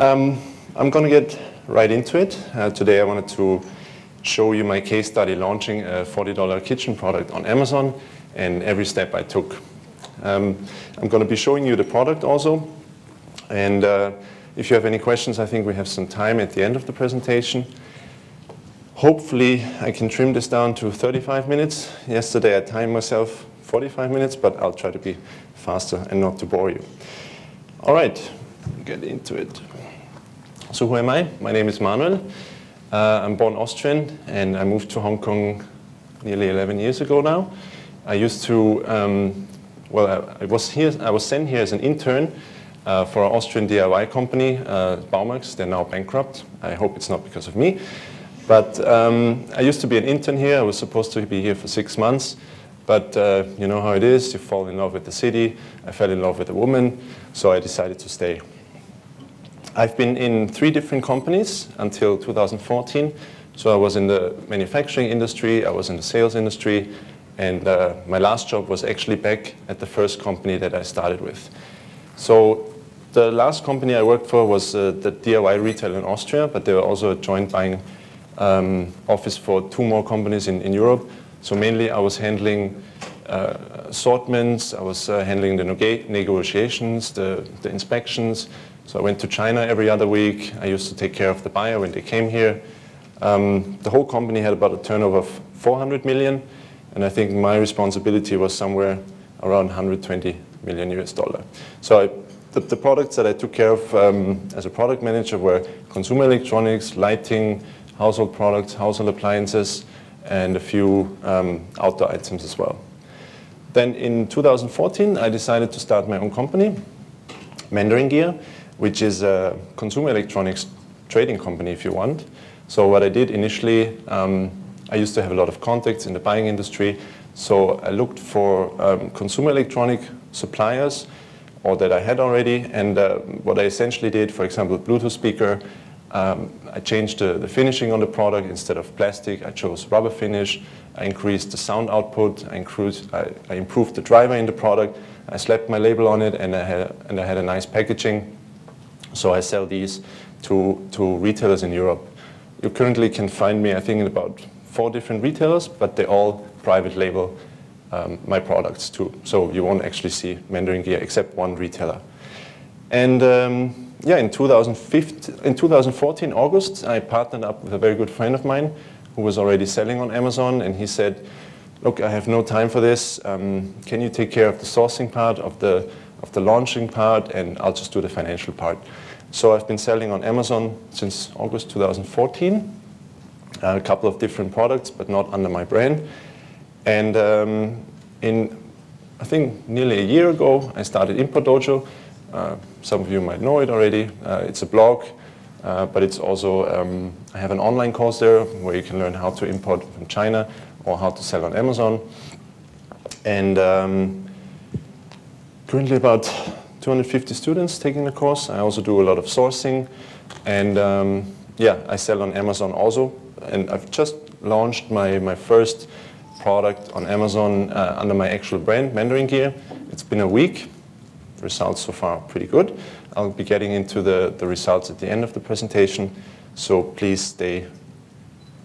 I'm going to get right into it. Today I wanted to show you my case study launching a $40 kitchen product on Amazon and every step I took. I'm going to be showing you the product also. And if you have any questions, I think we have some time at the end of the presentation. Hopefully I can trim this down to 35 minutes. Yesterday I timed myself 45 minutes, but I'll try to be faster and not to bore you. All right, get into it. So who am I? My name is Manuel. I'm born Austrian and I moved to Hong Kong nearly 11 years ago now. I used to, I was sent here as an intern for an Austrian DIY company, Baumax. They're now bankrupt. I hope it's not because of me. But I used to be an intern here. I was supposed to be here for 6 months. But you know how it is. You fall in love with the city. I fell in love with a woman, so I decided to stay. I've been in 3 different companies until 2014. So I was in the manufacturing industry, I was in the sales industry, and my last job was actually back at the first company that I started with. So the last company I worked for was the DIY retail in Austria, but they were also a joint buying office for 2 more companies in Europe. So mainly I was handling assortments, I was handling the negotiations, the inspections. So I went to China every other week. I used to take care of the buyer when they came here. The whole company had about a turnover of 400 million, and I think my responsibility was somewhere around 120 million US dollar. So the products that I took care of as a product manager were consumer electronics, lighting, household products, household appliances, and a few outdoor items as well. Then in 2014, I decided to start my own company, Mandarin Gear, which is a consumer electronics trading company, if you want. So what I did initially, I used to have a lot of contacts in the buying industry. So I looked for consumer electronic suppliers, or that I had already. And what I essentially did, for example, Bluetooth speaker, I changed the finishing on the product. Instead of plastic, I chose rubber finish. I increased the sound output. I improved the driver in the product. I slapped my label on it, and I had a nice packaging. So I sell these to retailers in Europe. You currently can find me, I think, in about 4 different retailers, but they all private label my products too. So you won't actually see Mandarin Gear except 1 retailer. And yeah, in 2014, August, I partnered up with a very good friend of mine who was already selling on Amazon, and he said, look, I have no time for this. Can you take care of the sourcing part, of the launching part, and I'll just do the financial part. So I've been selling on Amazon since August 2014, a couple of different products, but not under my brand. And I think nearly a year ago, I started Import Dojo. Some of you might know it already. It's a blog, but it's also, I have an online course there where you can learn how to import from China or how to sell on Amazon. And currently about 250 students taking the course. I also do a lot of sourcing, and yeah, I sell on Amazon also. And I've just launched my first product on Amazon under my actual brand, Mandarin Gear. It's been a week. The results so far are pretty good. I'll be getting into the results at the end of the presentation, so please stay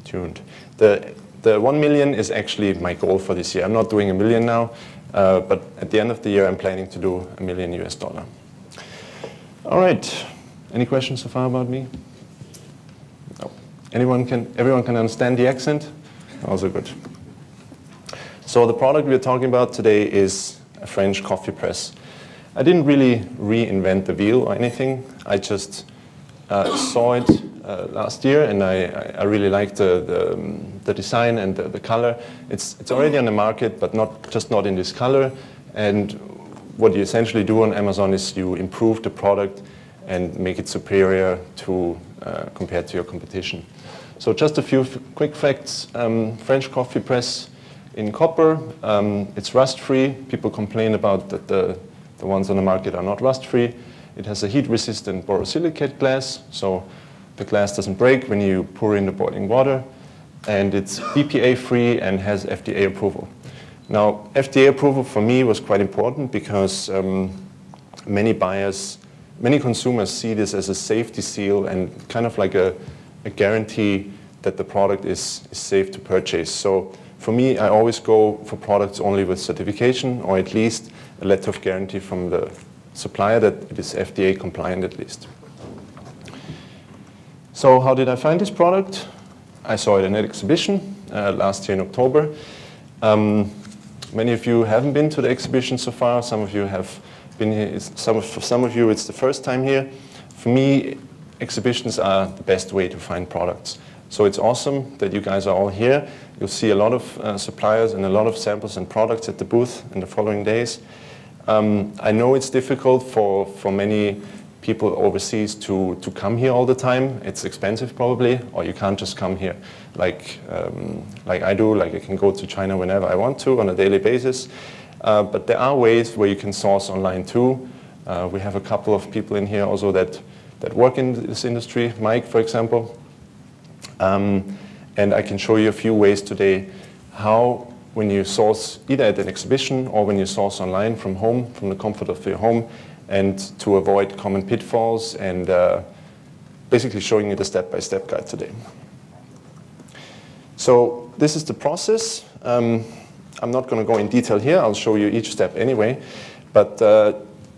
tuned. The 1 million is actually my goal for this year. I'm not doing 1 million now. But at the end of the year, I'm planning to do $1 million US. All right. Any questions so far about me? No. Everyone can understand the accent? Also good. So the product we're talking about today is a French coffee press. I didn't really reinvent the wheel or anything. I just saw it last year, and I really liked the design and the color. It's already on the market, but not in this color. And what you essentially do on Amazon is you improve the product and make it superior to compared to your competition. So just a few quick facts. French coffee press in copper. It's rust-free. People complain about that the ones on the market are not rust-free. It has a heat-resistant borosilicate glass, so the glass doesn't break when you pour in the boiling water. And it's BPA-free and has FDA approval. Now, FDA approval for me was quite important because many buyers many consumers see this as a safety seal and kind of like a guarantee that the product is safe to purchase. So for me, I always go for products only with certification, or at least a letter of guarantee from the supplier that it is FDA compliant at least. So how did I find this product? I saw it in an exhibition last year in October. Many of you haven't been to the exhibition so far. Some of you have been here. For some of you, it's the first time here. For me, exhibitions are the best way to find products. So it's awesome that you guys are all here. You'll see a lot of suppliers and a lot of samples and products at the booth in the following days. I know it's difficult for many people overseas to come here all the time. It's expensive probably, or you can't just come here like I do. Like I can go to China whenever I want to on a daily basis. But there are ways where you can source online too. We have a couple of people in here also that work in this industry, Mike, for example. And I can show you a few ways today how, when you source either at an exhibition or when you source online from home, from the comfort of your home, and to avoid common pitfalls, and basically showing you the step-by-step guide today. So this is the process. I'm not going to go in detail here. I'll show you each step anyway. But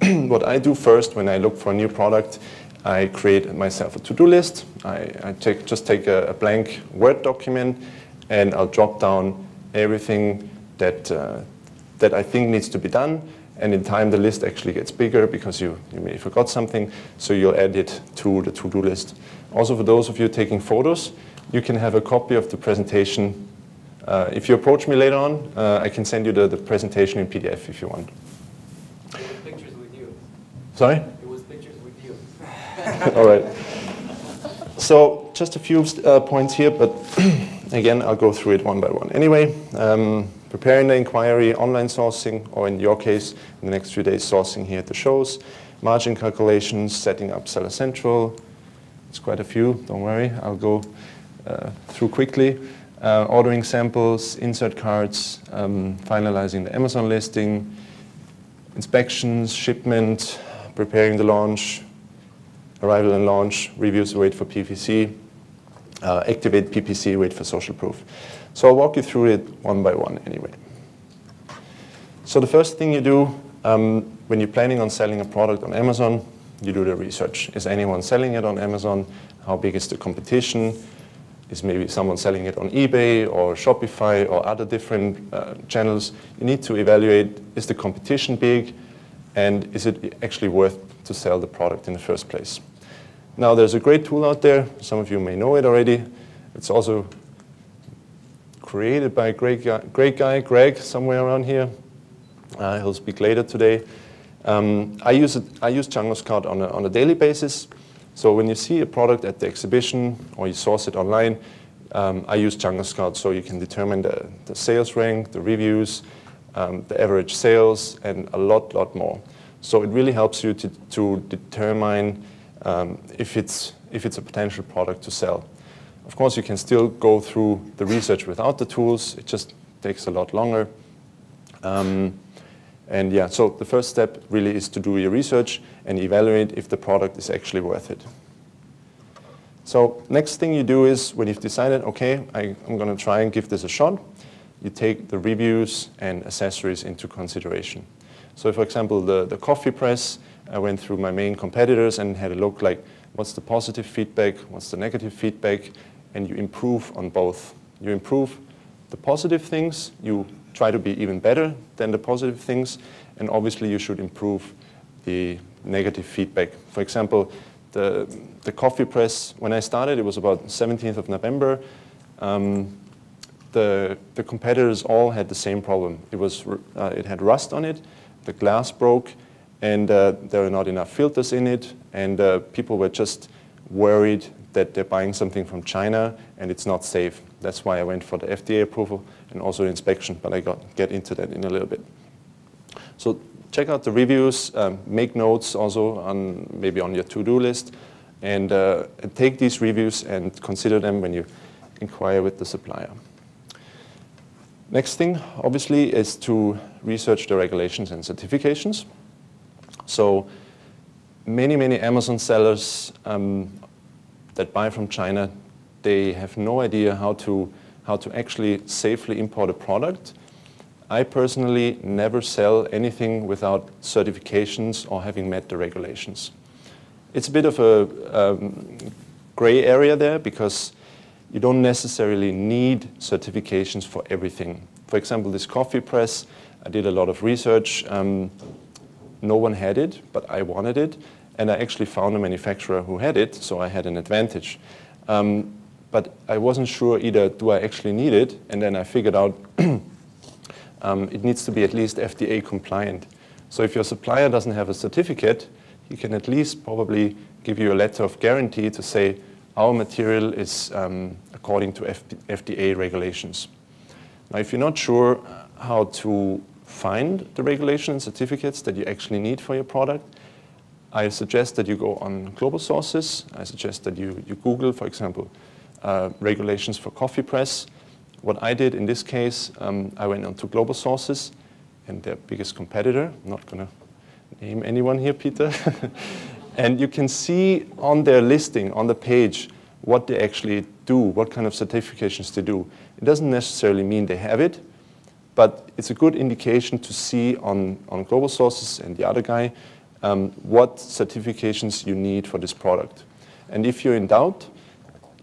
what I do first when I look for a new product, I create myself a to-do list. I just take a blank Word document, and I'll drop down everything that I think needs to be done. And in time, the list actually gets bigger because you may have forgot something, so you'll add it to the to-do list. Also, for those of you taking photos, you can have a copy of the presentation. If you approach me later on, I can send you the presentation in PDF if you want. It was pictures with you. Sorry? It was pictures with you. All right. So just a few points here, but again, I'll go through it one by one. Anyway, preparing the inquiry, online sourcing, or in your case, in the next few days, sourcing here at the shows, margin calculations, setting up Seller Central. It's quite a few, don't worry. I'll go through quickly. Ordering samples, insert cards, finalizing the Amazon listing, inspections, shipment, preparing the launch, arrival and launch, reviews, wait for PPC, activate PPC, wait for social proof. So I'll walk you through it one by one anyway. So the first thing you do when you're planning on selling a product on Amazon, you do the research. Is anyone selling it on Amazon? How big is the competition? Is maybe someone selling it on eBay or Shopify or other different channels? You need to evaluate, is the competition big, and is it actually worth to sell the product in the first place? Now, there's a great tool out there. Some of you may know it already. It's also created by a great guy, Greg, somewhere around here. He'll speak later today. I use Django Scout on a daily basis. So when you see a product at the exhibition or you source it online, I use Django Scout so you can determine the sales rank, the reviews, the average sales, and a lot more. So it really helps you to determine if it's a potential product to sell. Of course, you can still go through the research without the tools. It just takes a lot longer. And yeah, so the first step really is to do your research and evaluate if the product is actually worth it. So next thing you do is when you've decided, okay, I'm going to try and give this a shot, you take the reviews and accessories into consideration. So for example, the coffee press, I went through my main competitors and had a look like what's the positive feedback, what's the negative feedback, and you improve on both. You improve the positive things, you try to be even better than the positive things, and obviously you should improve the negative feedback. For example, the coffee press, when I started, it was about 17th of November. The competitors all had the same problem. It had rust on it, the glass broke, and there were not enough filters in it, and people were just worried that they're buying something from China and it's not safe. That's why I went for the FDA approval and also inspection, but I get into that in a little bit. So check out the reviews, make notes also maybe on your to-do list, and take these reviews and consider them when you inquire with the supplier. Next thing, obviously, is to research the regulations and certifications. So many Amazon sellers that buy from China, they have no idea how to actually safely import a product. I personally never sell anything without certifications or having met the regulations. It's a bit of a gray area there because you don't necessarily need certifications for everything. For example, this coffee press, I did a lot of research. No one had it, but I wanted it. And I actually found a manufacturer who had it, so I had an advantage. But I wasn't sure either, do I actually need it? And then I figured out it needs to be at least FDA compliant. So if your supplier doesn't have a certificate, he can at least probably give you a letter of guarantee to say our material is according to FDA regulations. Now, if you're not sure how to find the regulation and certificates that you actually need for your product, I suggest that you go on global sources. I suggest that you Google, for example, regulations for coffee press. What I did in this case, I went onto global sources and their biggest competitor. I'm not going to name anyone here, Peter. And you can see on their listing, on the page, what they actually do, what kind of certifications they do. It doesn't necessarily mean they have it, but it's a good indication to see on global sources and the other guy what certifications you need for this product. And if you're in doubt,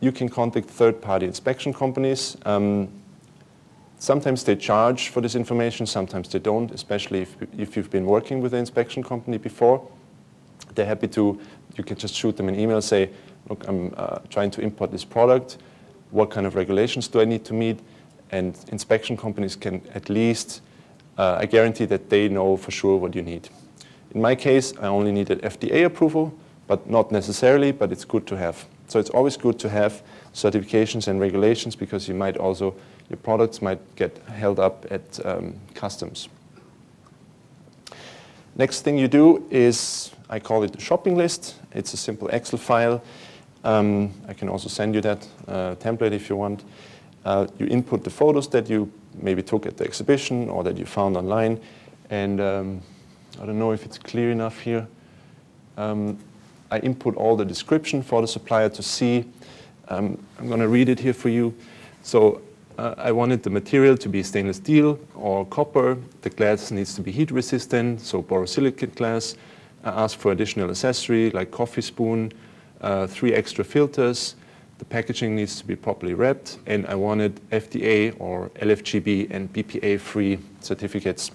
you can contact third-party inspection companies. Sometimes they charge for this information, sometimes they don't, especially if you've been working with an inspection company before. They're happy to, you can just shoot them an email, say, look, I'm trying to import this product. What kind of regulations do I need to meet? And inspection companies can at least, I guarantee that they know for sure what you need. In my case, I only needed FDA approval, but not necessarily, but it's good to have. So it's always good to have certifications and regulations because you might also, your products might get held up at customs. Next thing you do is, I call it the shopping list. It's a simple Excel file. I can also send you that template if you want. You input the photos that you maybe took at the exhibition or that you found online. And I don't know if it's clear enough here. I input all the description for the supplier to see. I'm going to read it here for you. So I wanted the material to be stainless steel or copper. The glass needs to be heat resistant, so borosilicate glass. I asked for additional accessory like coffee spoon, 3 extra filters. The packaging needs to be properly wrapped, and I wanted FDA or LFGB and BPA-free certificates.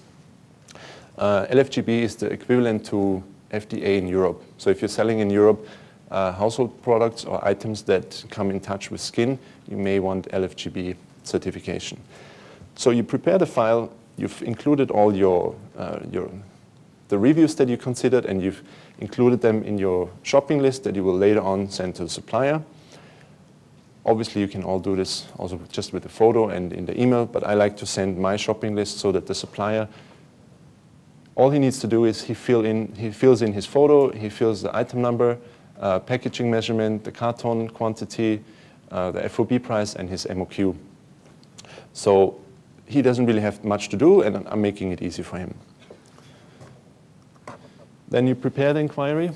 LFGB is the equivalent to FDA in Europe. So if you're selling in Europe household products or items that come in touch with skin, you may want LFGB certification. So you prepare the file, you've included all the reviews that you considered, and you've included them in your shopping list that you will later on send to the supplier. Obviously, you can all do this also just with a photo and in the email, but I like to send my shopping list so that the supplier, all he needs to do is he fills in his photo, he fills the item number, packaging measurement, the carton quantity, the FOB price, and his MOQ. So he doesn't really have much to do, and I'm making it easy for him. Then you prepare the inquiry.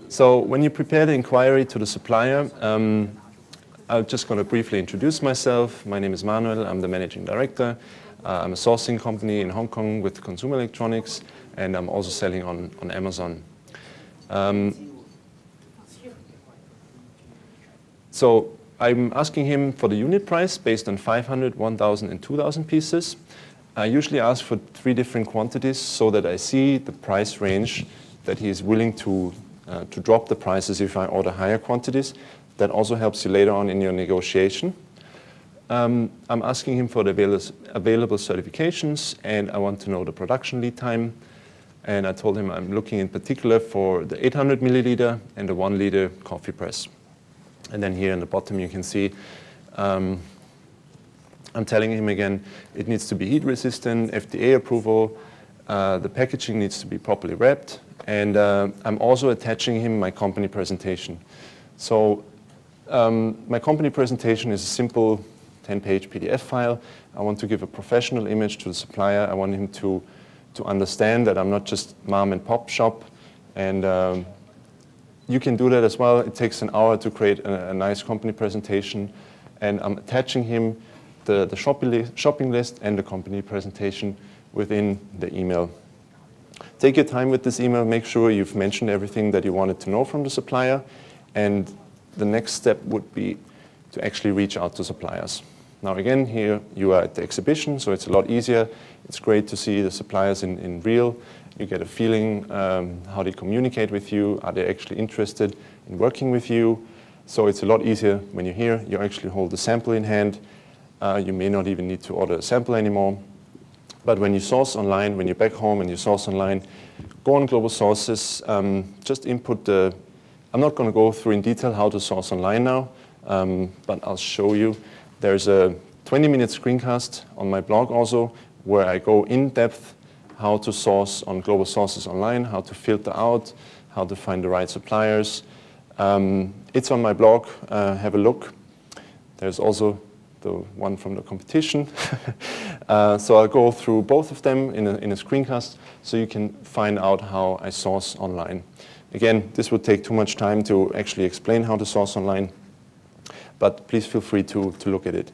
So when you prepare the inquiry to the supplier, I'm just going to briefly introduce myself. My name is Manuel. I'm the managing director. I'm a sourcing company in Hong Kong with consumer electronics, and I'm also selling on Amazon. So I'm asking him for the unit price based on 500, 1,000, and 2,000 pieces. I usually ask for 3 different quantities so that I see the price range that he is willing to drop the prices if I order higher quantities. That also helps you later on in your negotiation. I'm asking him for the available certifications, and I want to know the production lead time. And I told him I'm looking in particular for the 800 milliliter and the 1 liter coffee press. And then here in the bottom you can see I'm telling him again it needs to be heat resistant, FDA approval, the packaging needs to be properly wrapped, and I'm also attaching him my company presentation. So my company presentation is a simple 10-page PDF file. I want to give a professional image to the supplier. I want him to understand that I'm not just mom and pop shop, and you can do that as well. It takes an hour to create a nice company presentation, and I'm attaching him the shopping list and the company presentation within the email. Take your time with this email. Make sure you've mentioned everything that you wanted to know from the supplier, and the next step would be to actually reach out to suppliers. Now again, here you are at the exhibition, so it's a lot easier. It's great to see the suppliers in real. You get a feeling how they communicate with you. Are they actually interested in working with you? So it's a lot easier when you're here. You actually hold the sample in hand. You may not even need to order a sample anymore. But when you source online, when you're back home and you source online, go on global sources, just input the, I'm not going to go through in detail how to source online now, but I'll show you. There's a 20-minute screencast on my blog also, where I go in depth how to source on global sources online, how to filter out, how to find the right suppliers. It's on my blog, have a look. There's also the one from the competition. So I'll go through both of them in a screencast so you can find out how I source online. Again, this would take too much time to actually explain how to source online, but please feel free to look at it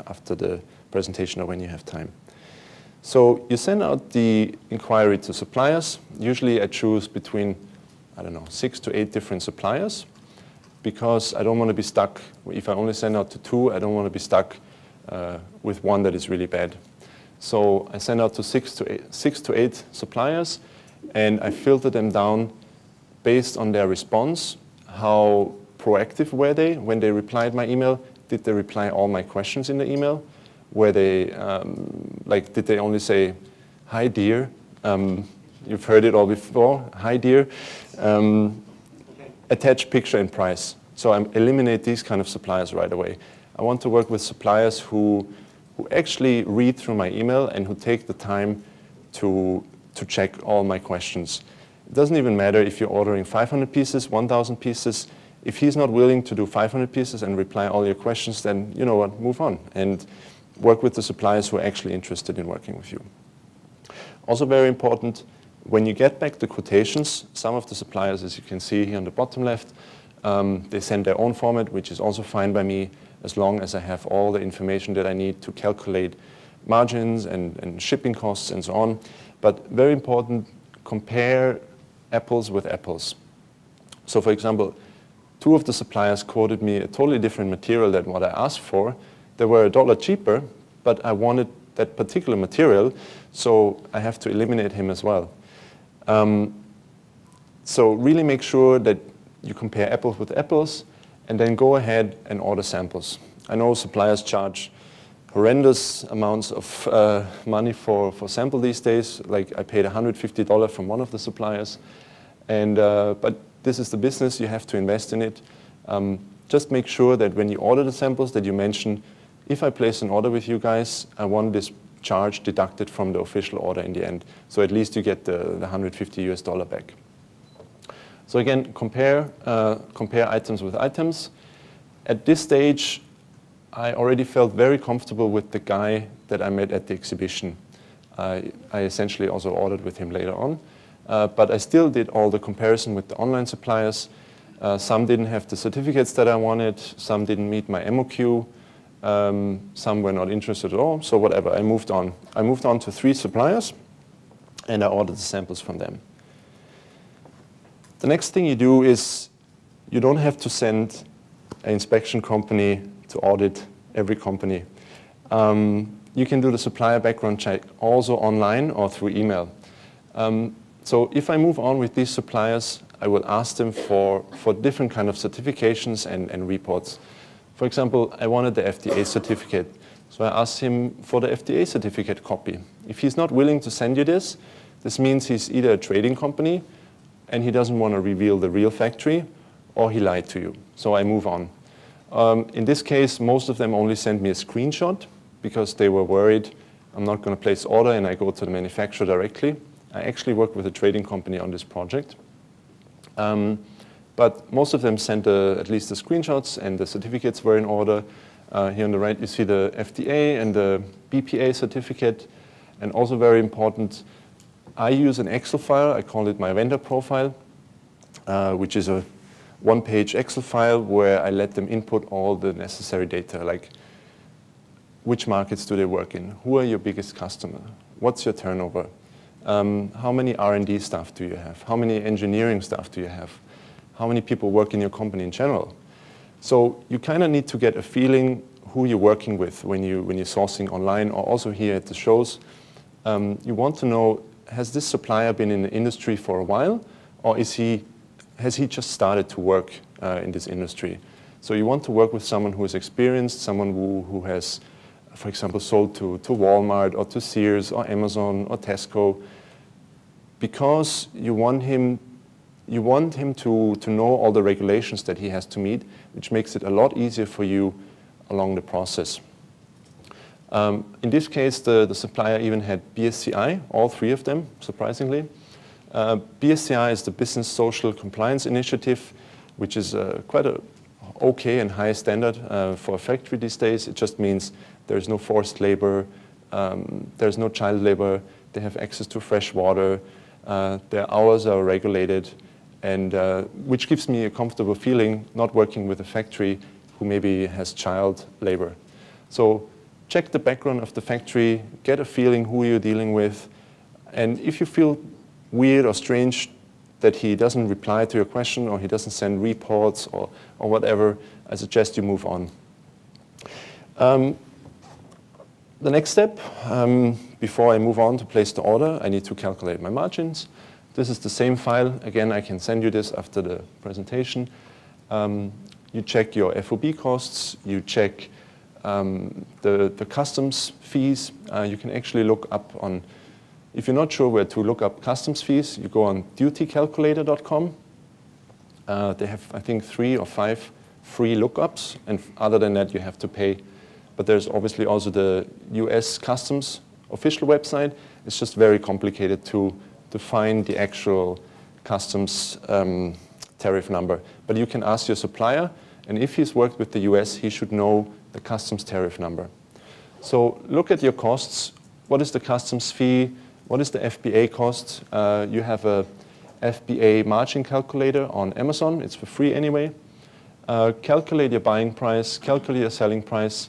after the presentation or when you have time. So you send out the inquiry to suppliers. Usually I choose between, I don't know, 6 to 8 different suppliers, because I don't want to be stuck. If I only send out to 2, I don't want to be stuck with one that is really bad. So I send out to 6 to 8 suppliers, and I filter them down based on their response. How proactive were they when they replied my email? Did they reply all my questions in the email? Were they, did they only say, "Hi dear"? You've heard it all before, "Hi dear." Attach picture and price. So I eliminate these kind of suppliers right away. I want to work with suppliers who actually read through my email and who take the time to check all my questions. It doesn't even matter if you're ordering 500 pieces, 1,000 pieces. If he's not willing to do 500 pieces and reply all your questions, then you know what, move on and work with the suppliers who are actually interested in working with you. Also very important, when you get back the quotations, some of the suppliers, as you can see here on the bottom left, they send their own format, which is also fine by me, as long as I have all the information that I need to calculate margins and shipping costs and so on. But very important, compare apples with apples. So for example, 2 of the suppliers quoted me a totally different material than what I asked for. They were $1 cheaper, but I wanted that particular material, so I have to eliminate him as well. So really make sure that you compare apples with apples, and then go ahead and order samples. I know suppliers charge horrendous amounts of money for sample these days. Like I paid $150 from one of the suppliers, and but this is the business. You have to invest in it. Just make sure that when you order the samples that you mention, if I place an order with you guys, I want this charge deducted from the official order in the end. So at least you get the $150 back. So again, compare items with items. At this stage, I already felt very comfortable with the guy that I met at the exhibition. I essentially also ordered with him later on. But I still did all the comparison with the online suppliers. Some didn't have the certificates that I wanted. Some didn't meet my MOQ. Some were not interested at all. So whatever, I moved on. I moved on to 3 suppliers, and I ordered the samples from them. The next thing you do is you don't have to send an inspection company to audit every company. You can do the supplier background check also online or through email. So if I move on with these suppliers, I will ask them for different kind of certifications and reports. For example, I wanted the FDA certificate, so I asked him for the FDA certificate copy. If he's not willing to send you this means he's either a trading company and he doesn't want to reveal the real factory, or he lied to you. So I move on. In this case, most of them only sent me a screenshot because they were worried I'm not going to place order and I go to the manufacturer directly. I actually work with a trading company on this project. But most of them sent at least the screenshots, and the certificates were in order. Here on the right, you see the FDA and the BPA certificate. And also very important, I use an Excel file. I call it my vendor profile, which is a one-page Excel file where I let them input all the necessary data, like which markets do they work in? Who are your biggest customer? What's your turnover? How many R&D staff do you have? How many engineering staff do you have? How many people work in your company in general? So you kind of need to get a feeling who you're working with when you're sourcing online or also here at the shows. You want to know, has this supplier been in the industry for a while, or has he just started to work in this industry? So you want to work with someone who is experienced, someone who has, for example, sold to Walmart or to Sears or Amazon or Tesco, because you want him to know all the regulations that he has to meet, which makes it a lot easier for you along the process. In this case, the supplier even had BSCI, all three of them, surprisingly. BSCI is the Business Social Compliance Initiative, which is quite a okay and high standard for a factory these days. It just means there's no forced labor, there's no child labor, they have access to fresh water, their hours are regulated, and which gives me a comfortable feeling not working with a factory who maybe has child labor. So check the background of the factory, get a feeling who you're dealing with, and if you feel weird or strange that he doesn't reply to your question or he doesn't send reports or whatever, I suggest you move on. The next step, before I move on to place the order, I need to calculate my margins. This is the same file. Again, I can send you this after the presentation. You check your FOB costs, you check the customs fees. You can actually look up on, if you're not sure where to look up customs fees, you go on dutycalculator.com. They have, I think, 3 or 5 free lookups, and other than that, you have to pay. But there's obviously also the US Customs official website. It's just very complicated to find the actual customs tariff number. But you can ask your supplier, and if he's worked with the US, he should know the customs tariff number. So look at your costs. What is the customs fee? What is the FBA cost? You have a FBA margin calculator on Amazon. It's for free anyway. Calculate your buying price, calculate your selling price,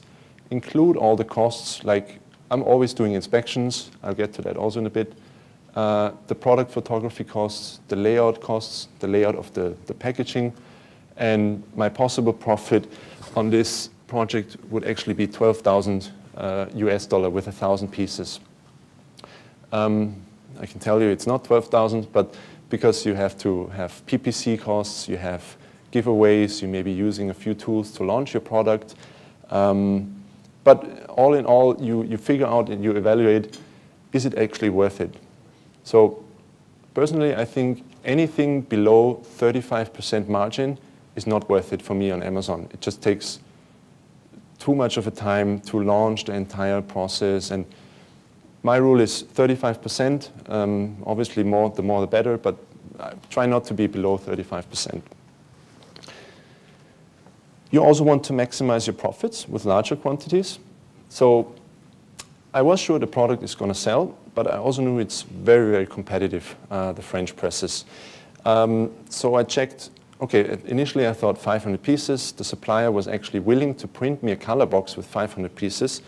include all the costs, like I'm always doing inspections. I'll get to that also in a bit. The product photography costs, the layout costs, the layout of the packaging, and my possible profit on this project would actually be $12,000 US with 1,000 pieces. I can tell you it's not 12,000, but because you have to have PPC costs, you have giveaways, you may be using a few tools to launch your product. But all in all, you figure out and you evaluate, is it actually worth it? So personally, I think anything below 35% margin is not worth it for me on Amazon. It just takes too much of a time to launch the entire process. And my rule is 35%. Obviously, the more the better, but I try not to be below 35%. You also want to maximize your profits with larger quantities. So I was sure the product is going to sell, but I also knew it's very, very competitive, the French presses. So I checked, okay, initially I thought 500 pieces. The supplier was actually willing to print me a color box with 500 pieces,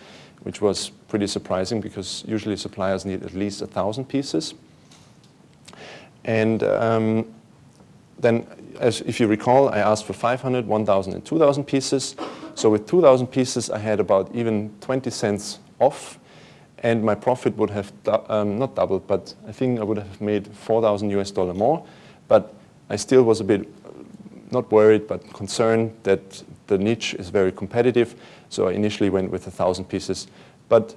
which was pretty surprising because usually suppliers need at least 1,000 pieces. And then, if you recall, I asked for 500, 1,000, and 2,000 pieces. So with 2,000 pieces, I had about even 20 cents off, and my profit would have not doubled, but I think I would have made $4,000 US more. But I still was a bit not worried, but concerned that the niche is very competitive. So I initially went with 1,000 pieces. But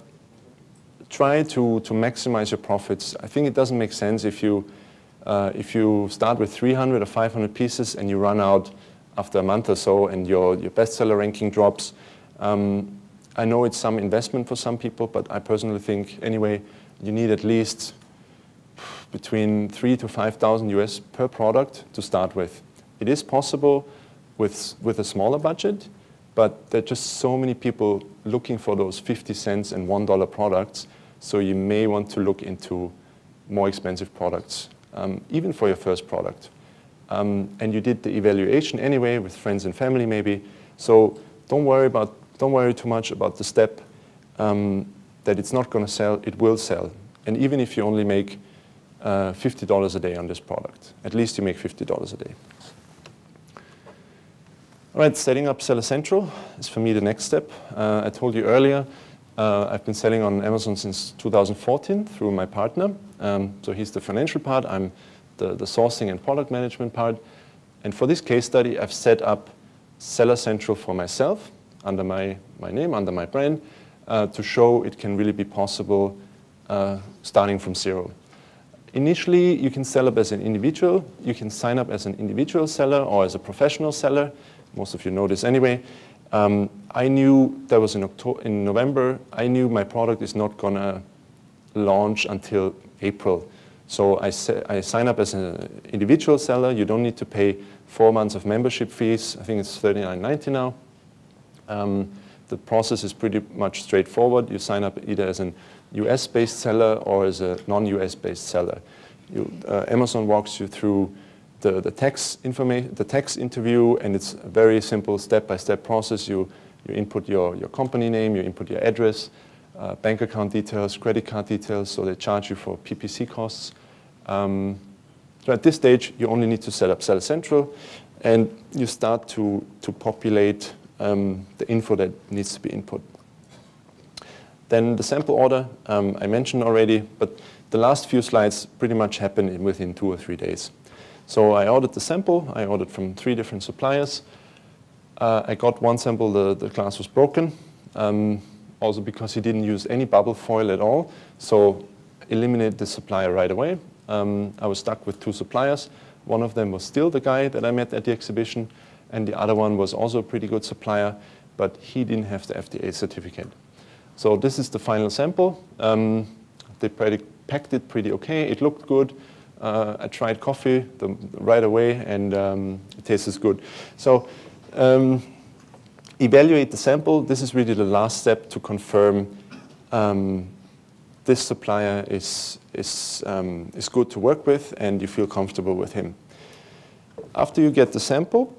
try to maximize your profits. I think it doesn't make sense if you start with 300 or 500 pieces and you run out after a month or so and your bestseller ranking drops. I know it's some investment for some people, but I personally think anyway, you need at least between 3,000 to 5,000 US per product to start with. It is possible with a smaller budget, but there are just so many people looking for those 50 cents and $1 products, so you may want to look into more expensive products, even for your first product. and you did the evaluation anyway with friends and family maybe. So don't worry too much about the step that it's not going to sell. It will sell, and even if you only make $50 a day on this product, at least you make $50 a day. All right, setting up Seller Central is for me the next step. I told you earlier, I've been selling on Amazon since 2014 through my partner. So he's the financial part, I'm the sourcing and product management part. And for this case study, I've set up Seller Central for myself under my name, under my brand, to show it can really be possible starting from zero. Initially, you can sell up as an individual. You can sign up as an individual seller or as a professional seller. Most of you know this anyway. I knew that was in November. I knew my product is not going to launch until April. So I sign up as an individual seller. You don't need to pay 4 months of membership fees. I think it's $39.90 now. The process is pretty much straightforward. You sign up either as an US-based seller or as a non-US-based seller. Amazon walks you through the tax information, the tax interview, and it's a very simple step-by-step process. You input your company name, you input your address, bank account details, credit card details, so they charge you for PPC costs. So at this stage, you only need to set up Seller Central, and you start to populate the info that needs to be input. Then the sample order, I mentioned already, but the last few slides pretty much happen within 2 or 3 days. So I ordered the sample. I ordered from 3 different suppliers. I got one sample, the glass was broken, also because he didn't use any bubble foil at all. So eliminate the supplier right away. I was stuck with 2 suppliers. One of them was still the guy that I met at the exhibition, and the other one was also a pretty good supplier, but he didn't have the FDA certificate. So this is the final sample. They packed it pretty okay. It looked good. I tried coffee right away, and it tastes good. So evaluate the sample. This is really the last step to confirm this supplier is good to work with, and you feel comfortable with him. After you get the sample,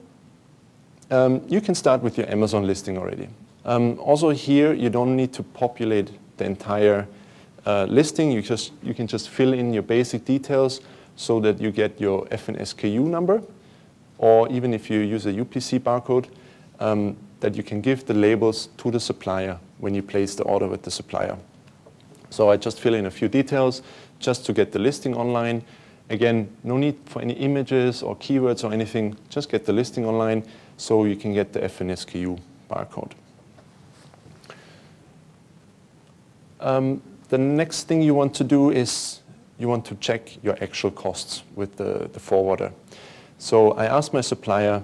you can start with your Amazon listing already. Also here, you don't need to populate the entire listing. You can just fill in your basic details so that you get your FNSKU number, or even if you use a UPC barcode, that you can give the labels to the supplier when you place the order with the supplier. So I just fill in a few details just to get the listing online. Again, no need for any images or keywords or anything. Just get the listing online so you can get the FNSKU barcode. The next thing you want to do is you want to check your actual costs with the forwarder. So I asked my supplier,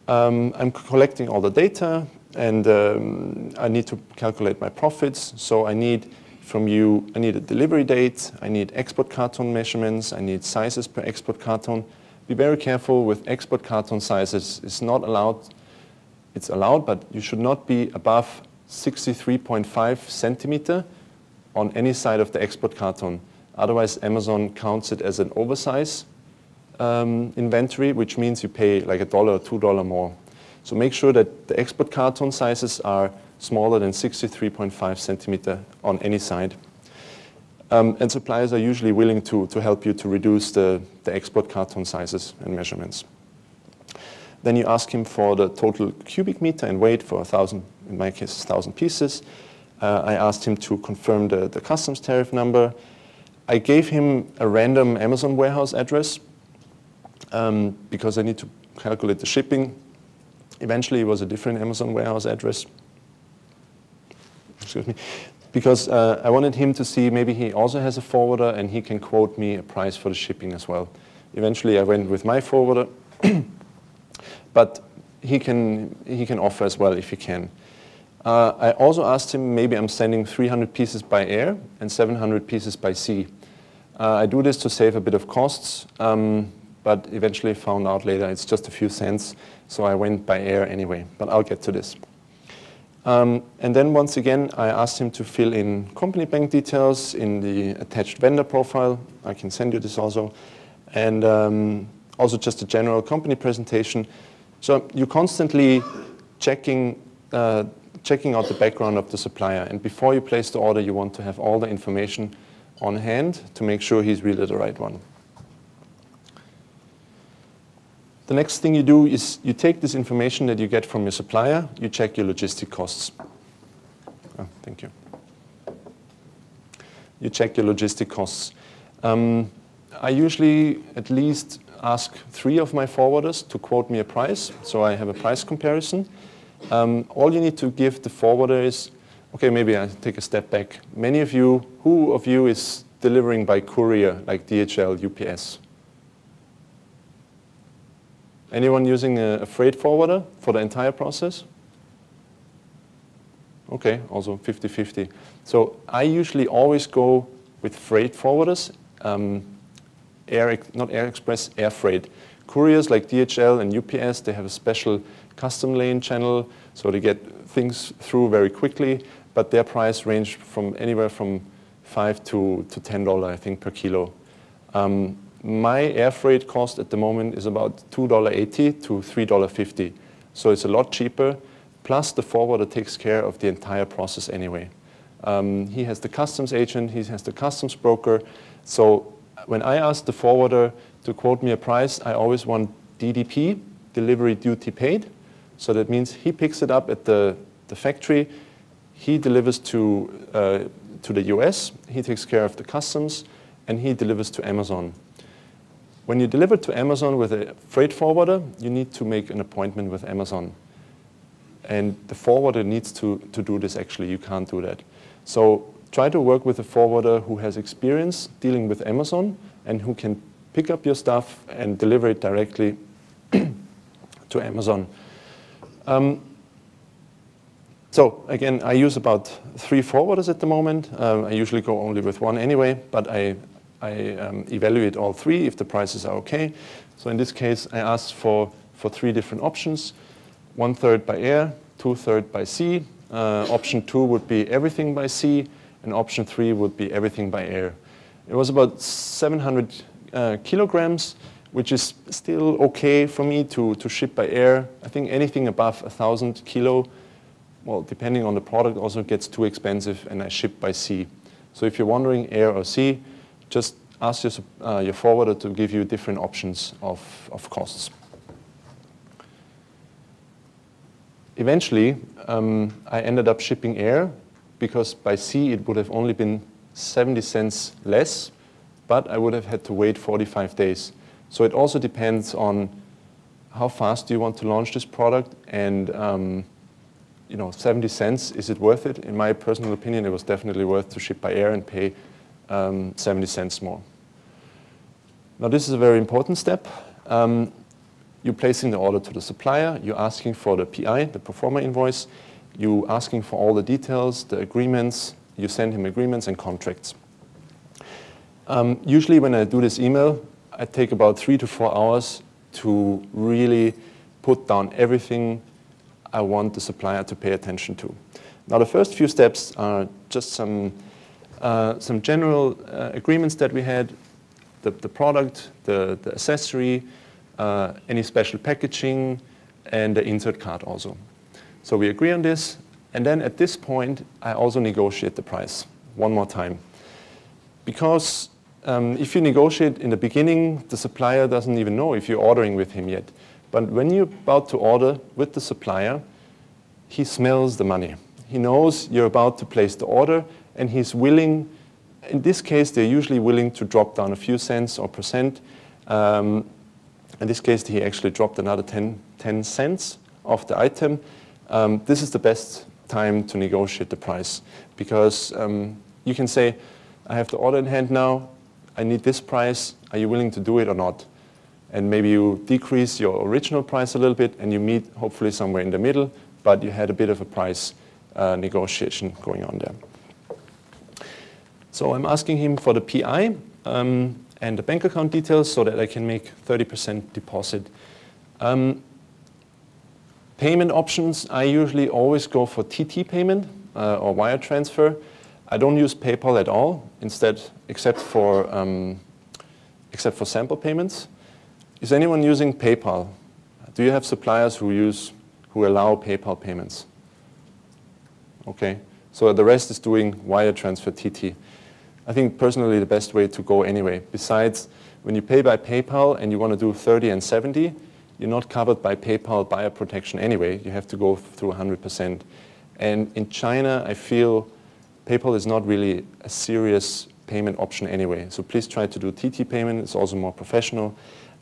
I'm collecting all the data, and I need to calculate my profits. So I need from you, I need a delivery date, I need export carton measurements, I need sizes per export carton. Be very careful with export carton sizes. It's not allowed, it's allowed, but you should not be above 63.5 centimeter on any side of the export carton. Otherwise, Amazon counts it as an oversize inventory, which means you pay like $1 or $2 more. So make sure that the export carton sizes are smaller than 63.5 centimeter on any side. And suppliers are usually willing to help you to reduce the export carton sizes and measurements. Then you ask him for the total cubic meter and weight for 1,000, in my case, 1,000 pieces. I asked him to confirm the customs tariff number. I gave him a random Amazon warehouse address because I need to calculate the shipping. Eventually, it was a different Amazon warehouse address. Excuse me. Because I wanted him to see maybe he also has a forwarder and he can quote me a price for the shipping as well. Eventually, I went with my forwarder, but he can offer as well if he can. I also asked him, maybe I'm sending 300 pieces by air and 700 pieces by sea. I do this to save a bit of costs, but eventually found out later it's just a few cents, so I went by air anyway, but I'll get to this. And then once again, I asked him to fill in company bank details in the attached vendor profile. I can send you this also. And Also just a general company presentation. So you're constantly checking out the background of the supplier. And before you place the order, you want to have all the information on hand to make sure he's really the right one. The next thing you do is you take this information that you get from your supplier, you check your logistic costs. Oh, thank you. You check your logistic costs. I usually at least ask 3 of my forwarders to quote me a price, so I have a price comparison. All you need to give the forwarder is, okay, maybe I take a step back. Many of you, who of you is delivering by courier, like DHL, UPS? Anyone using a freight forwarder for the entire process? Okay, also 50-50. So I usually always go with freight forwarders, not air express, air freight. Couriers like DHL and UPS, they have a special custom lane channel, so they get things through very quickly, but their price range from anywhere from $5 to $10, I think, per kilo. My air freight cost at the moment is about $2.80 to $3.50. So it's a lot cheaper. Plus the forwarder takes care of the entire process anyway. He has the customs agent, he has the customs broker. So when I ask the forwarder to quote me a price, I always want DDP, delivery duty paid. So that means he picks it up at the factory, he delivers to the US, he takes care of the customs, and he delivers to Amazon. When you deliver to Amazon with a freight forwarder, you need to make an appointment with Amazon. And the forwarder needs to do this actually, you can't do that. So try to work with a forwarder who has experience dealing with Amazon and who can pick up your stuff and deliver it directly to Amazon. So again, I use about 3 forwarders at the moment. I usually go only with 1 anyway, but I evaluate all 3 if the prices are okay. So in this case, I asked for 3 different options. 1/3 by air, 2/3 by sea. Option 2 would be everything by sea, and option 3 would be everything by air. It was about 700 kilograms, which is still okay for me to ship by air. I think anything above 1,000 kilo, well, depending on the product, also gets too expensive, and I ship by sea. So if you're wondering air or sea, just ask your forwarder to give you different options of costs. Eventually, I ended up shipping air because by sea it would have only been 70 cents less, but I would have had to wait 45 days. So it also depends on how fast do you want to launch this product, and 70 cents, is it worth it? In my personal opinion, it was definitely worth to ship by air and pay 70 cents more. Now this is a very important step. You're placing the order to the supplier, you're asking for the PI, the performer invoice, you're asking for all the details, the agreements, you send him agreements and contracts. Usually when I do this email, I take about 3 to 4 hours to really put down everything I want the supplier to pay attention to. Now the first few steps are just some general agreements that we had, the product, the accessory, any special packaging, and the insert card also. So we agree on this, and then at this point, I also negotiate the price one more time. Because if you negotiate in the beginning, the supplier doesn't even know if you're ordering with him yet. But when you're about to order with the supplier, he smells the money. He knows you're about to place the order, and he's willing, in this case, they're usually willing to drop down a few cents or percent. In this case, he actually dropped another 10 cents off the item. This is the best time to negotiate the price, because you can say, I have the order in hand now, I need this price, are you willing to do it or not? And maybe you decrease your original price a little bit, and you meet hopefully somewhere in the middle, but you had a bit of a price negotiation going on there. So I'm asking him for the PI and the bank account details so that I can make 30% deposit. Payment options, I usually always go for TT payment or wire transfer. I don't use PayPal at all, instead, except for sample payments. Is anyone using PayPal? Do you have suppliers who allow PayPal payments? Okay, so the rest is doing wire transfer TT. I think personally the best way to go anyway. Besides, when you pay by PayPal and you want to do 30 and 70, you're not covered by PayPal buyer protection anyway. You have to go through 100%. And in China, I feel PayPal is not really a serious payment option anyway. So please try to do TT payment. It's also more professional.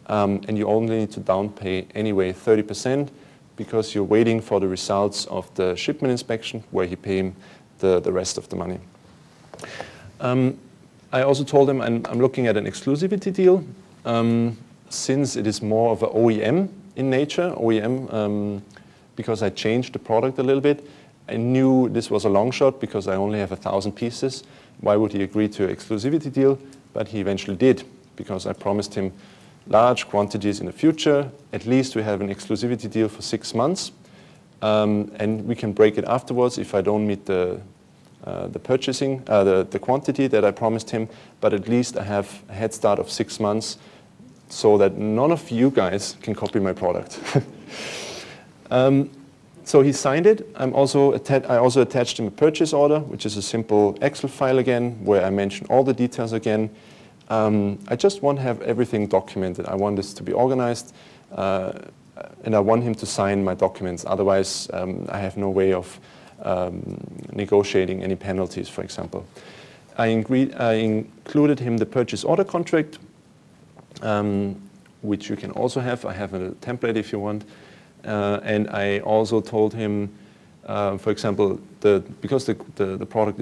And you only need to down pay anyway 30% because you're waiting for the results of the shipment inspection where you pay him the rest of the money. I also told him I'm looking at an exclusivity deal since it is more of an OEM in nature, because I changed the product a little bit. I knew this was a long shot because I only have 1,000 pieces. Why would he agree to an exclusivity deal? But he eventually did because I promised him large quantities in the future. At least we have an exclusivity deal for 6 months. And we can break it afterwards if I don't meet the purchasing, the quantity that I promised him. But at least I have a head start of 6 months so that none of you guys can copy my product. So he signed it. I also attached him a purchase order, which is a simple Excel file again, where I mention all the details again. I just want to have everything documented. I want this to be organized, and I want him to sign my documents. Otherwise, I have no way of negotiating any penalties, for example. I included him the purchase order contract, which you can also have. I have a template if you want. And I also told him, for example, because the product